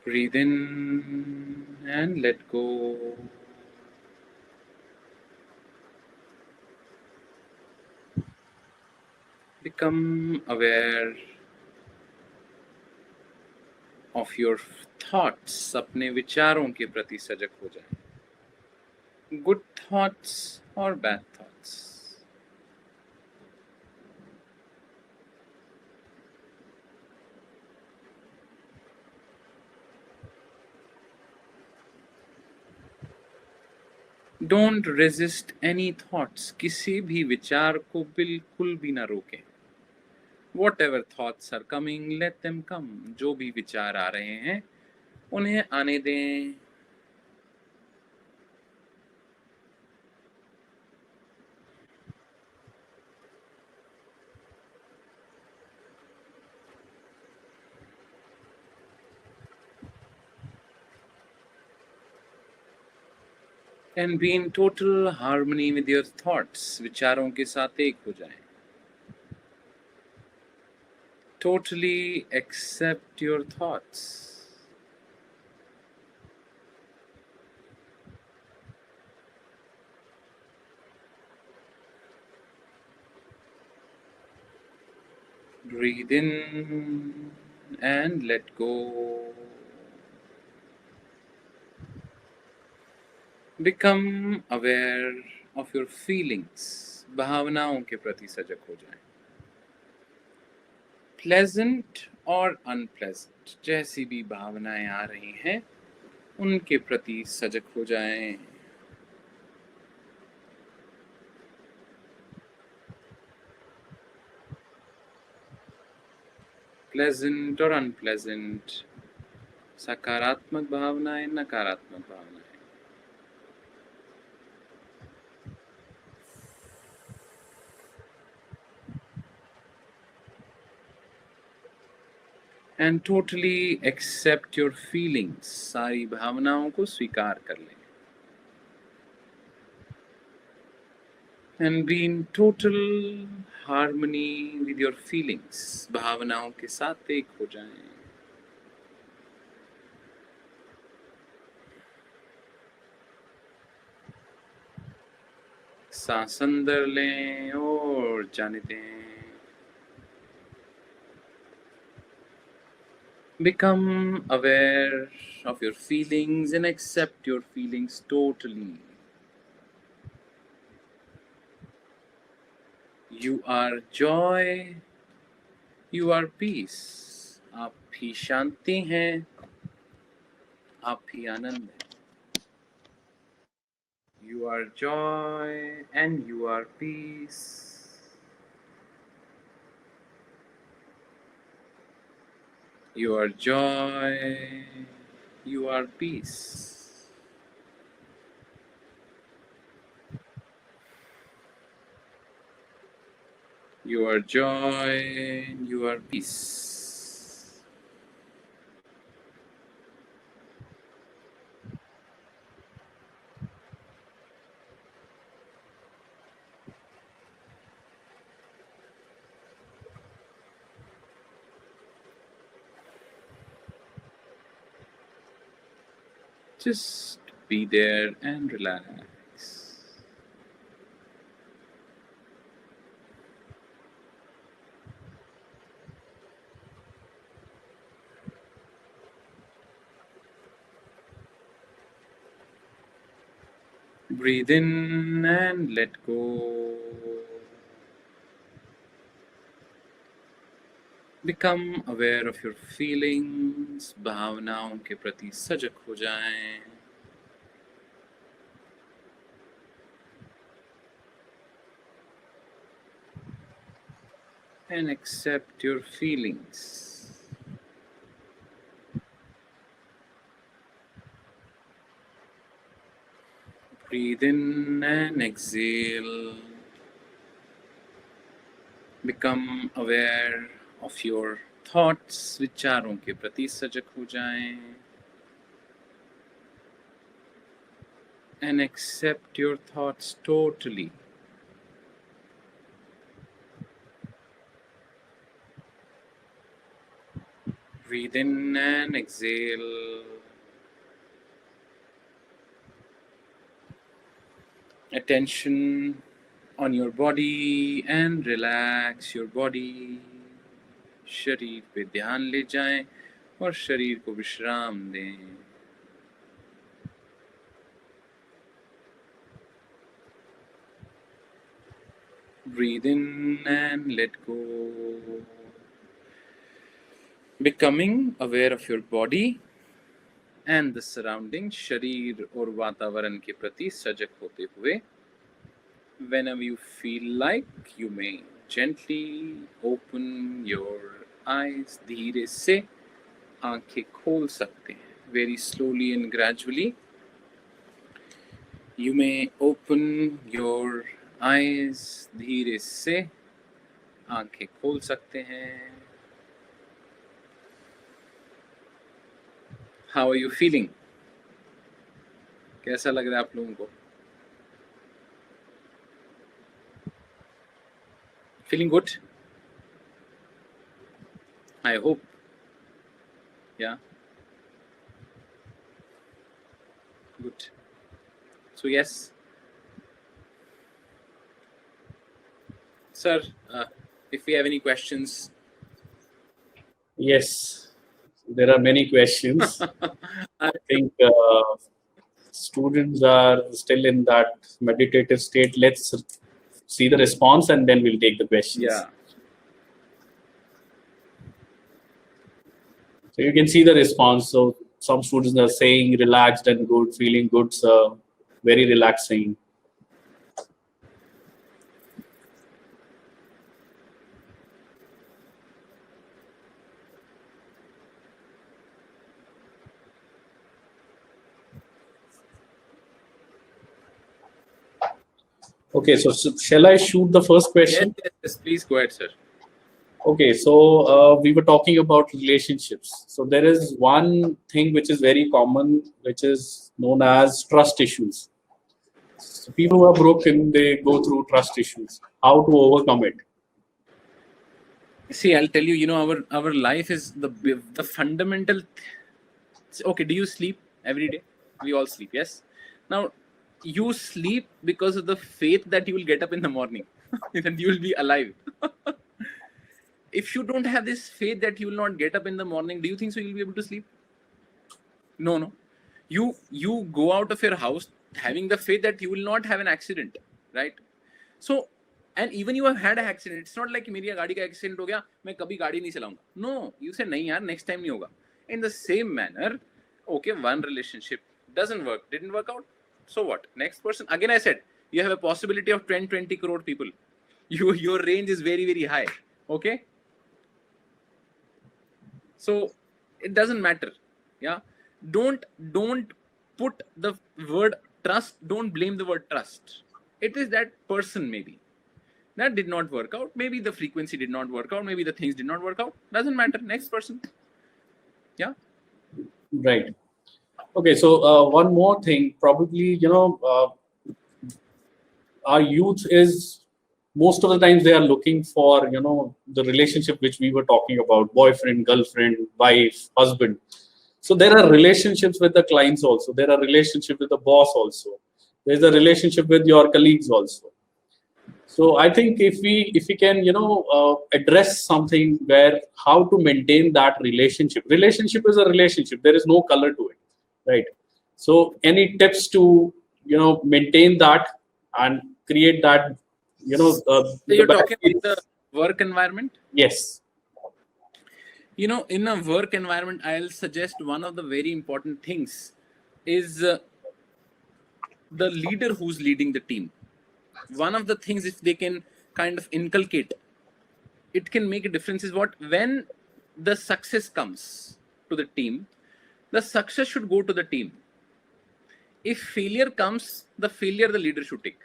Breathe in and let go. Become aware of your thoughts. अपने विचारों के प्रति सजग हो जाएं. Good thoughts or bad thoughts. Don't resist any thoughts. किसी भी विचार को बिल्कुल भी ना रोकें. Whatever thoughts are coming, let them come. जो भी विचार आ रहे हैं, उन्हें आने दें. And be in total harmony with your thoughts. विचारों के साथ एक हो जाएं. Totally accept your thoughts. Breathe in and let go. Become aware of your feelings. भावनाओं के प्रति सजग हो जाएं. Pleasant or unpleasant, जैसी भी भावनाएं आ रही हैं, उनके प्रति सजग हो जाएं. Pleasant or unpleasant, सकारात्मक भावनाएं, नकारात्मक भावनाएं. And totally accept your feelings. सारी भावनाओं को स्वीकार कर लें. And be in total harmony with your feelings. भावनाओं के साथ एक हो जाएं. सांस अंदर लें और जाने दें. Become aware of your feelings and accept your feelings totally. You are joy, you are peace. आप ही शांति हैं, आप ही आनंद हैं. You are joy and you are peace. You are joy, you are peace. You are joy, you are peace. Just be there and relax. Breathe in and let go. Become aware of your feelings. भावनाओं के प्रति सजग हो जाएं. And accept your feelings. Breathe in and exhale. Become aware of your thoughts. विचारों के प्रति सजग हो जाएं. And accept your thoughts totally. Breathe in and exhale. Attention on your body and relax your body. शरीर पे ध्यान ले जाएं और शरीर को विश्राम दें. Breathe in and let go. Becoming aware of your body and the surrounding. शरीर और वातावरण के प्रति सजग होते हुए. Whenever you feel like, you may gently open your eyes. धीरे से आंखें खोल सकते हैं. Very slowly and gradually. You may open your eyes. धीरे से आंखें खोल सकते हैं. How are you feeling? कैसा लग रहा है आप लोगों को? Feeling good? I hope. Yeah. Good. So yes. Sir, if we have any questions. Yes, there are many questions. I think students are still in that meditative state. Let's see the response and then we'll take the questions. Yeah. So you can see the response. So some students are saying relaxed and good, feeling good, sir. Very relaxing. Okay, so shall I shoot the first question? Yes, please go ahead, sir. Okay, so we were talking about relationships. So there is one thing which is very common, which is known as trust issues. So people who are broken, they go through trust issues. How to overcome it? See, I'll tell you. You know, our life is the fundamental. Okay, do you sleep every day? We all sleep. Yes. Now, you sleep because of the faith that you will get up in the morning and you will be alive. If you don't have this faith that you will not get up in the morning, do you think so you'll be able to sleep? No. You go out of your house having the faith that you will not have an accident, right? So, and even you have had an accident, it's not like मेरी गाड़ी का accident हो गया, मैं कभी गाड़ी नहीं चलाऊंगा. No, you say नहीं यार, next time नहीं होगा. In the same manner, okay, one relationship doesn't work, didn't work out. So what? Next person. Again, I said you have a possibility of 20 crore people. Your range is very, very high. Okay. So it doesn't matter. Yeah. Don't put the word trust. Don't blame the word trust. It is that person maybe that did not work out. Maybe the frequency did not work out. Maybe the things did not work out. Doesn't matter. Next person. Yeah. Right. Okay, so one more thing, probably, our youth is, most of the times they are looking for, the relationship which we were talking about, boyfriend, girlfriend, wife, husband. So there are relationships with the clients also. There are relationships with the boss also. There's a relationship with your colleagues also. So I think if we can, address something where how to maintain that relationship. Relationship is a relationship. There is no color to it. Right. So any tips to, maintain that and create that, So you're talking about the work environment? Yes. In a work environment, I'll suggest one of the very important things is the leader who's leading the team. One of the things, if they can kind of inculcate, it can make a difference is what, when the success comes to the team, the success should go to the team. If failure comes, the failure the leader should take.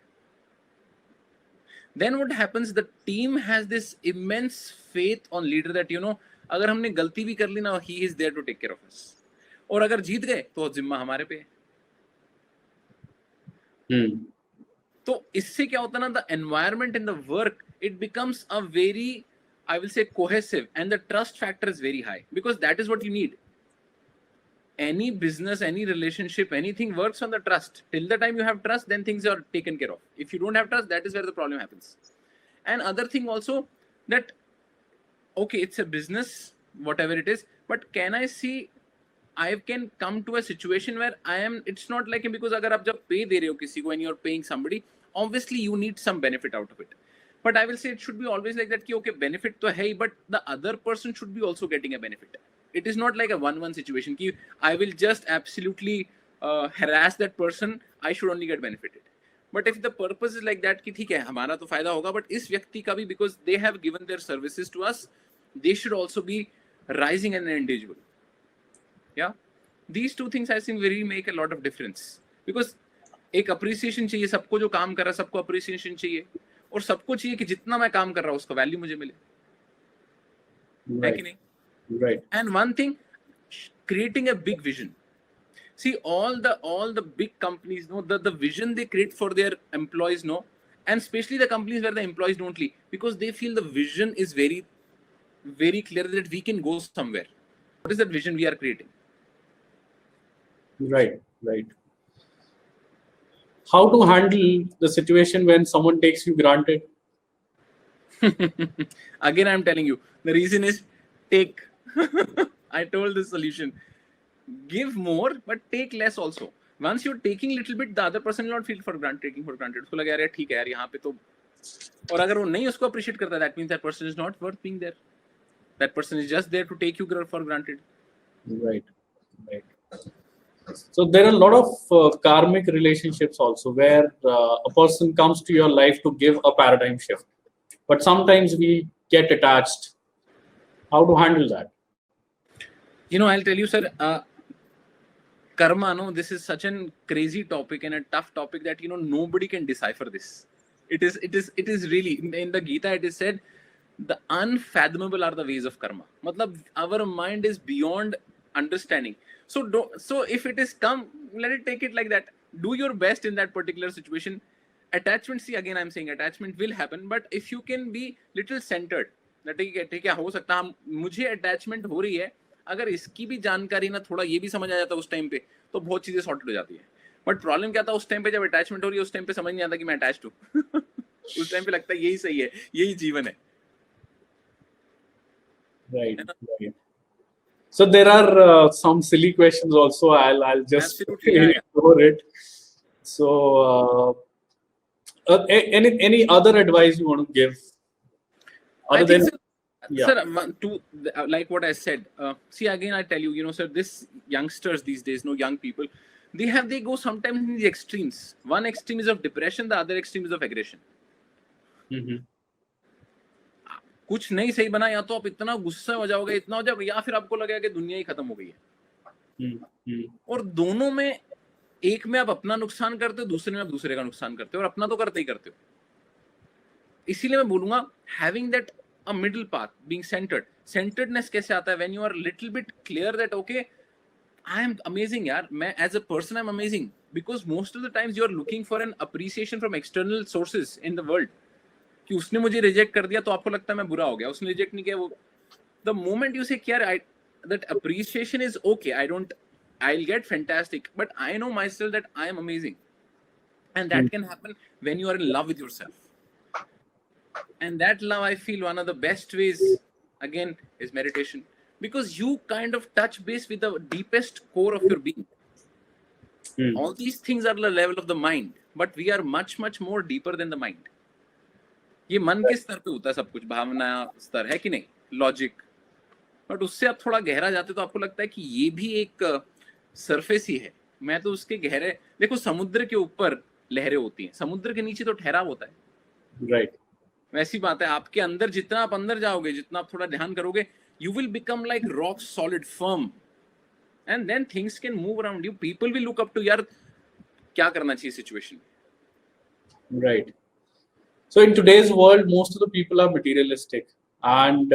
Then what happens, the team has this immense faith on leader that, अगर हमने गलती भी कर ली ना, he is there to take care of us. और अगर जीत गए तो जिम्मा हमारे पे है. तो इससे क्या होता है ना, the environment in the work, it becomes a very I will say cohesive, and the trust factor is very high, because that is what you need. Any business, any relationship, anything works on the trust. Till the time you have trust, then things are taken care of. If you don't have trust, that is where the problem happens. And other thing also, that okay, it's a business, whatever it is, but can I see, I can come to a situation where I am, it's not like, because agar aap jab pay de rahe ho kisi ko and you're paying somebody, obviously you need some benefit out of it. But I will say it should be always like that, ki okay, benefit to hai, but the other person should be also getting a benefit. It is not like a 1-1 situation, ki I will just absolutely harass that person, I should only get benefited. But if the purpose is like that, कि ठीक है हमारा तो फायदा होगा, but इस व्यक्ति का भी, because they have given their services to us, they should also be rising as an individual. Yeah, these two things I think really make a lot of difference, because एक appreciation चाहिए, सबको जो काम कर रहा है सबको appreciation चाहिए, और सबको चाहिए कि जितना मैं काम कर रहा हूँ उसका वैल्यू मुझे मिले, है कि नहीं? Right. And one thing, creating a big vision. See, all the big companies know the vision they create for their employees know, and especially the companies where the employees don't leave, because they feel the vision is very, very clear that we can go somewhere. What is that vision we are creating? Right. How to handle the situation when someone takes you granted? Again, I'm telling you, the reason is take. I told the solution. Give more, but take less also. Once you're taking little bit, the other person will not feel taking for granted. उसको लगा यार ठीक है यार यहाँ पे तो, और अगर वो नहीं उसको appreciate करता, that means that person is not worth being there. That person is just there to take you for granted. Right. So there are a lot of karmic relationships also, where a person comes to your life to give a paradigm shift, but sometimes we get attached. How to handle that? I'll tell you, sir. Karma, no, this is such a crazy topic and a tough topic that nobody can decipher this. It is really, in the Gita it is said, the unfathomable are the ways of karma. Matlab, our mind is beyond understanding. So if it is come, let it take it like that. Do your best in that particular situation. Attachment, see, again I'm saying attachment will happen, but if you can be little centered, that ठीक है हो सकता है मुझे attachment हो रही है, अगर इसकी भी जानकारी ना थोड़ा ये भी समझ आ जाता उस टाइम पे, तो बहुत चीजें सॉर्टेड हो जाती है. बट प्रॉब्लम क्या था, उस टाइम पे जब अटैचमेंट हो रही है उस टाइम पे समझ नहीं आता कि मैं अटैच्ड हूं. उस टाइम पे लगता है यही सही है, यही जीवन है. Right. So there are some silly questions also. I'll just ignore it. So any other advice you want to give? Other than sir, like what I said, see, again I tell you, sir, this youngsters these days, young people, they go sometimes in the extremes. One extreme is of depression, the other extreme is of aggression. कुछ नहीं सही बना, या तो आप इतना गुस्सा हो जाओगे, इतना हो जाओगे, या फिर आपको लगेगा कि दुनिया ही खत्म हो गई है. और दोनों में, एक में आप अपना नुकसान करते हो, दूसरे में आप दूसरे का नुकसान करते हो, और अपना तो करते ही करते हो. इसीलिए मैं बोलूंगा, having that a middle path, being centeredness कैसे आता है? When you are little bit clear that okay, I am amazing यार, मैं as a person I'm amazing, because most of the times you are looking for an appreciation from external sources in the world. कि उसने मुझे reject कर दिया तो आपको लगता है मैं बुरा हो गया, उसने रिजेक्ट नहीं किया वो. The moment you say यार that appreciation is okay, I'll get fantastic, but I know myself that I am amazing, and that can happen when you are in love with yourself. And that love, I feel, one of the best ways again is meditation, because you kind of touch base with the deepest core of your being. All these things are the level of the mind, but we are much more deeper than the mind. ये मन के स्तर पे होता है सब कुछ, भावना स्तर है कि नहीं, लॉजिक. बट उससे आप थोड़ा गहरा जाते तो आपको लगता है कि ये भी एक सरफेस ही है. मैं तो उसके गहरे, देखो समुद्र के ऊपर लहरें होती हैं, समुद्र के नीचे तो ठहराव होता है. राइट. वैसी बात है, आपके अंदर जितना आप अंदर जाओगे, जितना आप थोड़ा ध्यान करोगे, you will become like rock solid firm, and then things can move around you. People will look up to, यार क्या करना चाहिए situation. Right. So in today's world, most of the people are materialistic, and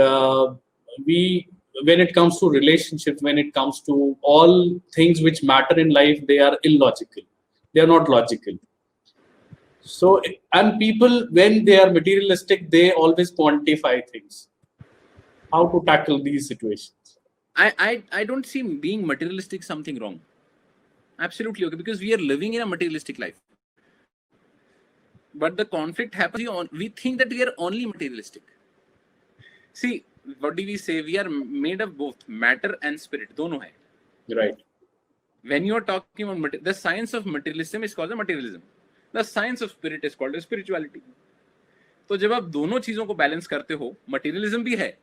when it comes to relationships, when it comes to all things which matter in life, they are illogical. They are not logical. So, and people, when they are materialistic, they always quantify things. how to tackle these situations? I don't see being materialistic something wrong. Absolutely okay, because we are living in a materialistic life. But the conflict happens, we think that we are only materialistic. See, what do we say? We are made of both matter and spirit. Dono hai. Right. When you are talking about the science of materialism is called the materialism. The science of spirit is called the spirituality. तो जब आप दोनों चीजों को balance करते हो, materialism भी है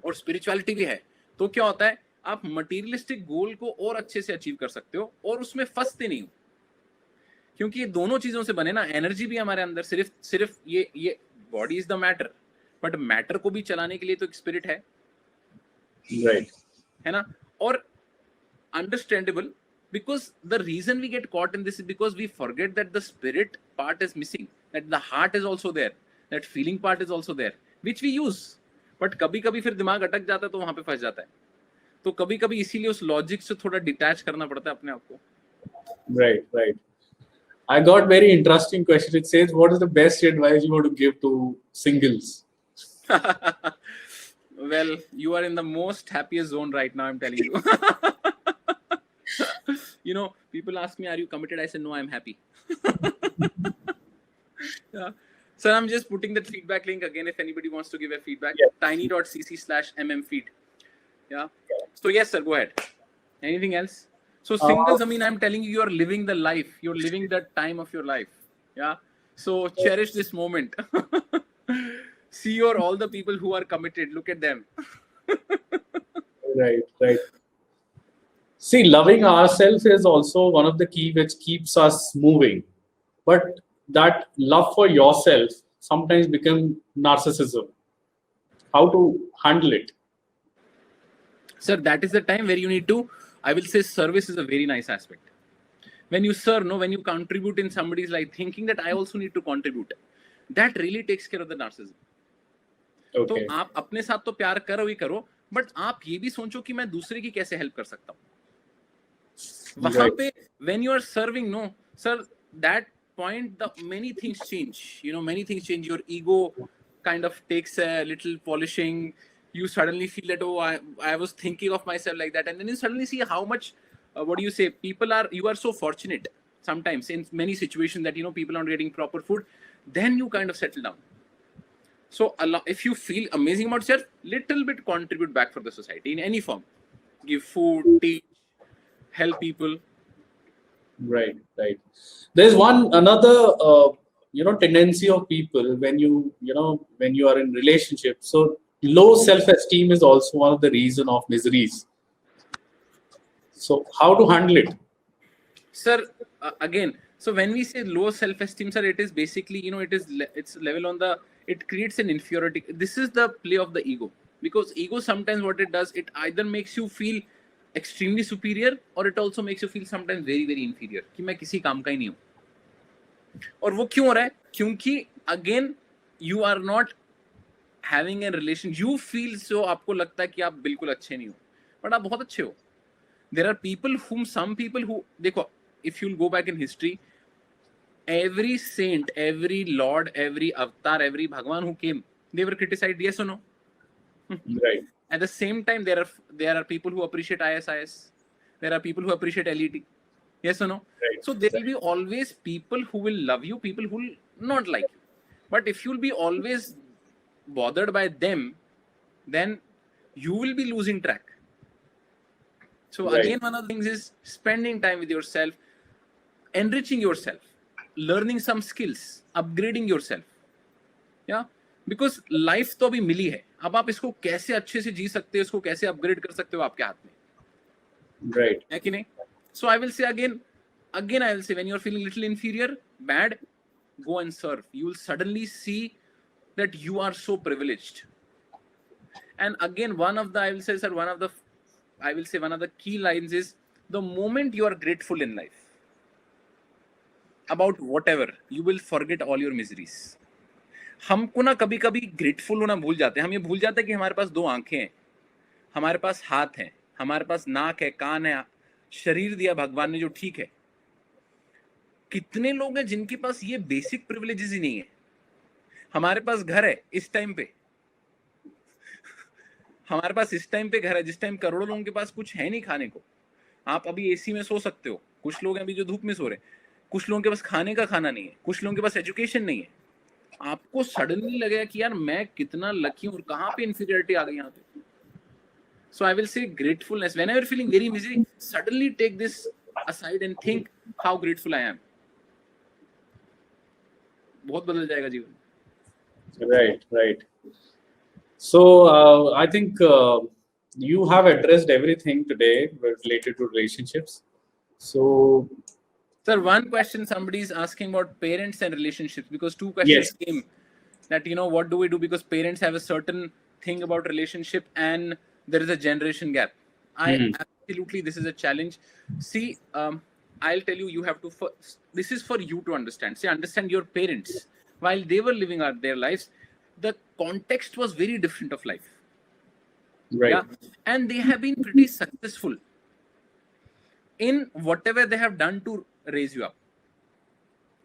और स्पिरिचुअलिटी भी है, तो क्या होता है, आप मटेरियलिस्टिक गोल को और अच्छे से अचीव कर सकते हो और उसमें फंसते नहीं हो, क्योंकि ये दोनों चीजों से बने ना. एनर्जी भी हमारे अंदर, सिर्फ ये body is the matter, but matter को भी चलाने के लिए तो एक स्पिरिट है. Right. है ना. और understandable, because the reason we get caught in this is because we forget that the spirit part is missing, that the heart is also there, that feeling part is also there, which we use. but कभी कभी फिर दिमाग अटक जाता है तो वहां पे फंस जाता है. तो कभी कभी इसीलिए उस लॉजिक से थोड़ा डिटैच करना पड़ता है अपने आप को. Right, right. I got very interesting question. It says, what is the best advice you want to give to singles? Well, you are in the most happiest zone right now, I'm telling you. You know, people ask me, are you committed? I say, no, I'm happy. Yeah. So I'm just putting that feedback link again if anybody wants to give a feedback. Yeah. tiny.cc/mmfeed. Yeah. So yes, sir, go ahead. Anything else? So singles, I mean, I'm telling you, you're living the life. You're living the time of your life. Yeah. So cherish this moment. See all the people who are committed. Look at them. Right, right. See, loving ourselves is also one of the key which keeps us moving. But that love for yourself sometimes becomes narcissism. How to handle it? Sir, that is the time where you need to, I will say, service is a very nice aspect. When you serve, no, when you contribute in somebody's life, thinking that I also need to contribute, that really takes care of the narcissism. Okay. तो आप अपने साथ तो प्यार करो ही करो, but आप ये भी सोचो कि मैं दूसरे की कैसे हेल्प कर सकता हूँ. वहां पे when you are serving, no sir, that point the many things change. You know, many things change. Your ego kind of takes a little polishing. You suddenly feel that, oh, I was thinking of myself like that, and then you suddenly see how much what do you say, you are so fortunate sometimes in many situations that, you know, people aren't getting proper food, then you kind of settle down. So if you feel amazing about yourself, little bit contribute back for the society in any form. Give food, teach, help people. Right, right. There's another tendency of people when you are in relationship. So low self-esteem is also one of the reason of miseries. So how to handle it? Sir, again, so when we say low self-esteem, sir, it is basically, you know, it's level on the, it creates an inferiority. This is the play of the ego, because ego sometimes what it does, it either makes you feel extremely superior or it also makes you feel sometimes very very inferior, कि मैं किसी काम का ही नहीं हूँ. और वो क्यों हो रहा है? क्योंकि again you are not having a relation, you feel so, आपको लगता है कि आप बिल्कुल अच्छे नहीं हो, but आप बहुत अच्छे हो. There are people some people who, देखो, if you'll go back in history, every saint, every lord, every avatar, every Bhagwan who came, they were criticized, yes or no? Right. At the same time, there are people who appreciate ISIS. There are people who appreciate LED. Yes or no? Right. So there will be always people who will love you, people who will not like you. But if you'll be always bothered by them, then you will be losing track. So Right. again, one of the things is spending time with yourself, enriching yourself, learning some skills, upgrading yourself. Yeah. Because life तो अभी मिली है, अब आप इसको कैसे अच्छे से जी सकते हो, इसको कैसे अपग्रेड कर सकते हो, आपके हाथ में, राइट है कि नहीं? So I will say again I will say, when you are feeling little inferior, bad, go and serve. You will suddenly see that you are so privileged. And again one of the key lines is, the moment you are grateful in life about whatever, you will forget all your miseries. हमको ना कभी कभी grateful होना भूल जाते हैं. हम ये भूल जाते हैं कि हमारे पास 2 आंखें हैं, हमारे पास हाथ है, हमारे पास नाक है, कान है, शरीर दिया भगवान ने जो ठीक है. कितने लोग हैं जिनके पास ये बेसिक प्रिविलेजेस ही नहीं है? हमारे पास घर है इस टाइम पे, हमारे पास इस टाइम पे घर है जिस टाइम करोड़ों लोगों के पास कुछ है नहीं खाने को। आप अभी एसी में सो सकते हो, कुछ लोग हैं अभी जो धूप में सो रहे हैं, कुछ लोगों के पास खाने का खाना नहीं है, कुछ लोगों के पास एजुकेशन नहीं है। आपको सडनली लगेगा कि यार मैं कितना लकी हूँ और कहाँ पे इंफीरियरिटी आ गई यहाँ पे। So I will say gratefulness. Whenever feeling very misery, suddenly take this aside and think how grateful I am. बहुत बदल जाएगा जीवन। Right. So I think you have addressed everything today related to relationships. So Sir, one question somebody is asking about parents and relationships, because two questions yes, came that, what do we do because parents have a certain thing about relationship and there is a generation gap. Absolutely, this is a challenge. See, I'll tell you, you have to, this is for you to understand. See, understand your parents. While they were living out their lives, the context was very different of life. right. Yeah, and they have been pretty successful in whatever they have done to raise you up.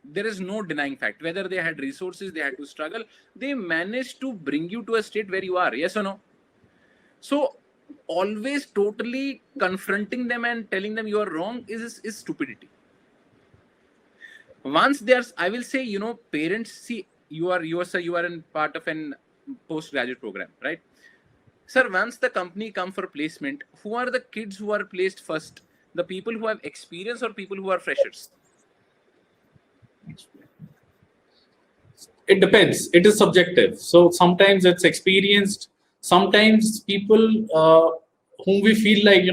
There is no denying fact. Whether they had resources, they had to struggle, they managed to bring you to a state where you are. Yes or no? So always totally confronting them and telling them you are wrong is stupidity. Once there's, I will say, parents, see, you are in part of an postgraduate program, right? Sir, once the company come for placement, who are the kids who are placed first? The people who have experience or people who are freshers? It depends. It is subjective. So sometimes it's experienced. Sometimes people whom we feel like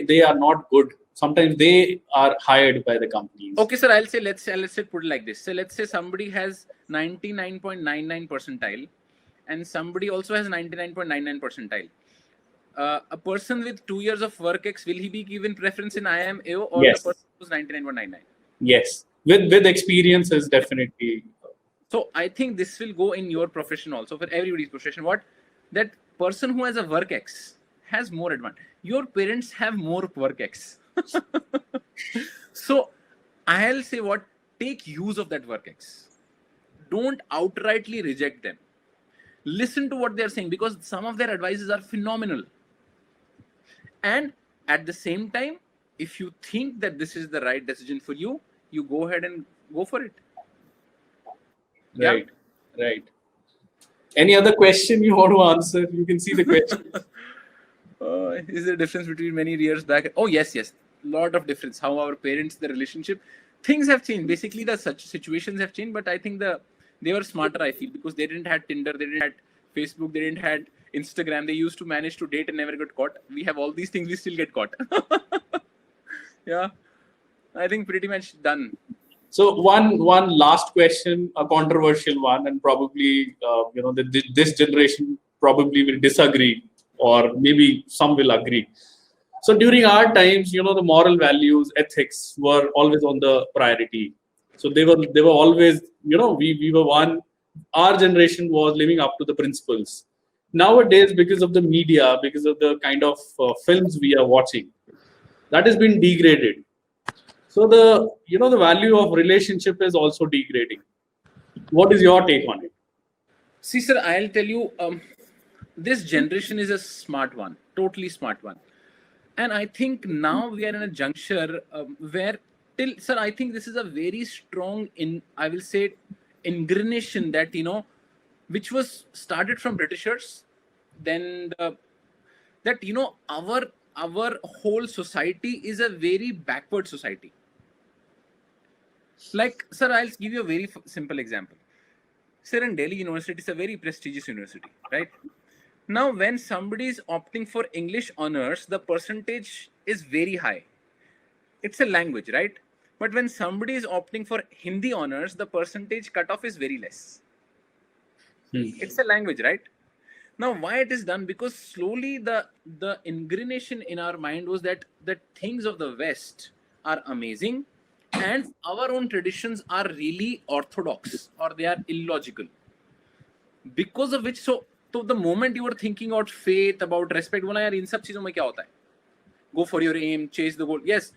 they are not good. Sometimes they are hired by the companies. Okay, sir. I'll say let's say put it like this. So let's say somebody has 99.99 percentile, and somebody also has 99.99 percentile. A person with 2 years of work ex, will he be given preference in IMAO or Yes. the person who's 99.99? Yes, with experience is definitely. So I think this will go in your profession also, for everybody's profession. What? That person who has a work ex has more advantage. Your parents have more work ex. So I'll say what? Take use of that work ex. Don't outrightly reject them. Listen to what they're saying, because some of their advices are phenomenal. And at the same time, if you think that this is the right decision for you, you go ahead and go for it. Right, right. Any other question you want to answer? You can see the question. Is there a difference between many years back? Oh, yes. Lot of difference. How our parents, the relationship, things have changed. Basically, the such situations have changed, but I think they were smarter, I feel, because they didn't have Tinder, they didn't have Facebook, they didn't have Instagram. They used to manage to date and never got caught. We have all these things, we still get caught. Yeah, I think pretty much done. So one last question, a controversial one, and probably this generation probably will disagree, or maybe some will agree. So during our times, the moral values, ethics were always on the priority. So they were always, we were one. Our generation was living up to the principles. Nowadays, because of the media, because of the kind of films we are watching, that has been degraded. So the value of relationship is also degrading. What is your take on it? See, sir, I'll tell you, this generation is a smart one, totally smart one. And I think now we are in a juncture where, sir, I think this is a very strong, I will say, ingranation that, which was started from Britishers, then our whole society is a very backward society. Like, sir, I'll give you a very simple example. Sir, in Delhi University, it's a very prestigious university, right? Now, when somebody is opting for English honors, the percentage is very high. It's a language, right? But when somebody is opting for Hindi honors, the percentage cutoff is very less. It's a language, right? Now, why it is done? Because slowly the ingranation in our mind was that the things of the West are amazing and our own traditions are really orthodox or they are illogical. Because of which, so the moment you were thinking about faith, about respect, बोला यार इन सब चीजों में क्या होता है? Go for your aim, chase the goal. Yes,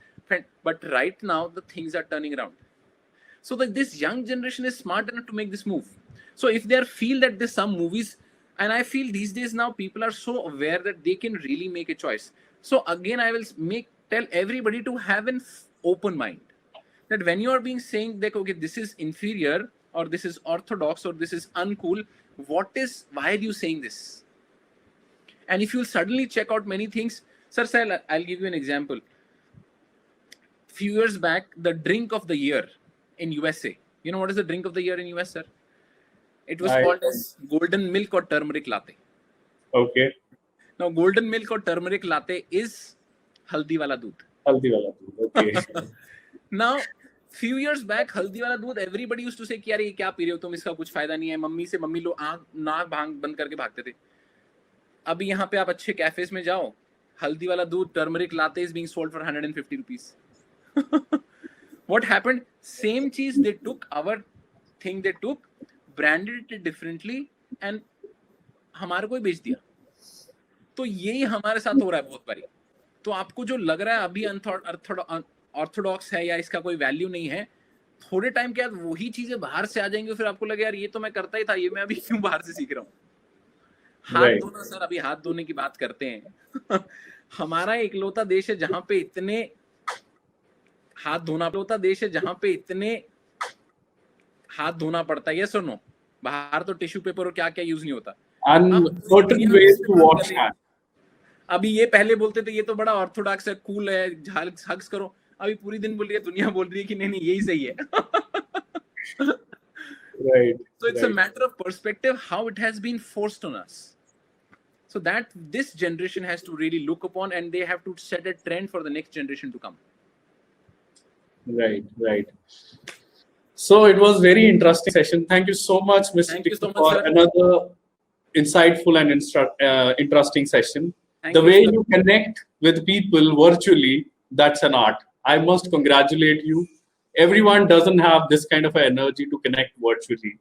but right now the things are turning around. So that this young generation is smart enough to make this move. So if they feel that there's some movies, And I feel these days now people are so aware that they can really make a choice. So again, I will tell everybody to have an open mind, that when you are being saying that okay, this is inferior or this is orthodox or this is uncool, why are you saying this? And if you suddenly check out many things, sir, I'll give you an example. Few years back, the drink of the year in USA, you know what is the drink of the year in US, sir? It was called as golden milk or turmeric latte. Okay. Now, golden milk or turmeric latte is haldi wala doodh. Haldi wala doodh. Okay. Now, few years back, haldi wala doodh, everybody used to say कि यार ये क्या P रहे हो तुम, इसका कुछ फायदा नहीं है. मम्मी लोग नाक भांग बंद करके भागते थे. अभी यहाँ पे आप अच्छे कैफेज में जाओ, हल्दी वाला दूध turmeric latte is being sold for 150 rupees. What happened? Same cheese they took, our thing they took, branded it differently and हमारे को ही बेच दिया. तो यही हमारे साथ हो रहा है बहुत बारी. तो आपको जो लग रहा है अभी ऑर्थोडॉक्स है या इसका कोई वैल्यू नहीं है, थोड़े टाइम के बाद वही चीजें बाहर से आ जाएंगे, फिर आपको लगे यार ये तो मैं करता ही था, ये मैं अभी क्यों बाहर से सीख रहा हूँ. हाथ धोना, सर अभी हाथ धोने की बात करते हैं. हमारा इकलौता देश है जहां पे इतने हाथ धोना पड़ता है. यस और नो? बाहर तो टिश्यू पेपर और क्या क्या यूज नहीं होता. अभी ये पहले बोलते थे ये तो बड़ा ऑर्थोडॉक्स है, कूल है, हग्स करो. अभी पूरी दिन बोल रही है, दुनिया बोल रही है कि नहीं यही सही है. Right. So it's a matter of perspective how it has been forced on us. So that this generation has to really look upon, and they have to set a trend for the next generation to come. Right. So it was very interesting session. Thank you so much, Mr. Thank you so much, for sir. another insightful and interesting session. Thank The you, way sir. you connect with people virtually, that's an art. I must congratulate you. Everyone doesn't have this kind of energy to connect virtually.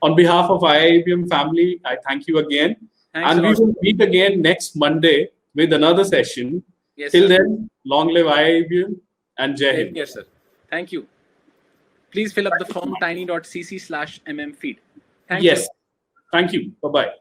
On behalf of IIBM family, I thank you again. Thanks And a we lot. will meet again next Monday with another session. Yes, Till sir. then, long live IIBM and Jai Same Hind. here, sir. Thank you. Please fill up the form tiny.cc/mmfeed. Thank Yes. you. Thank you. Bye-bye.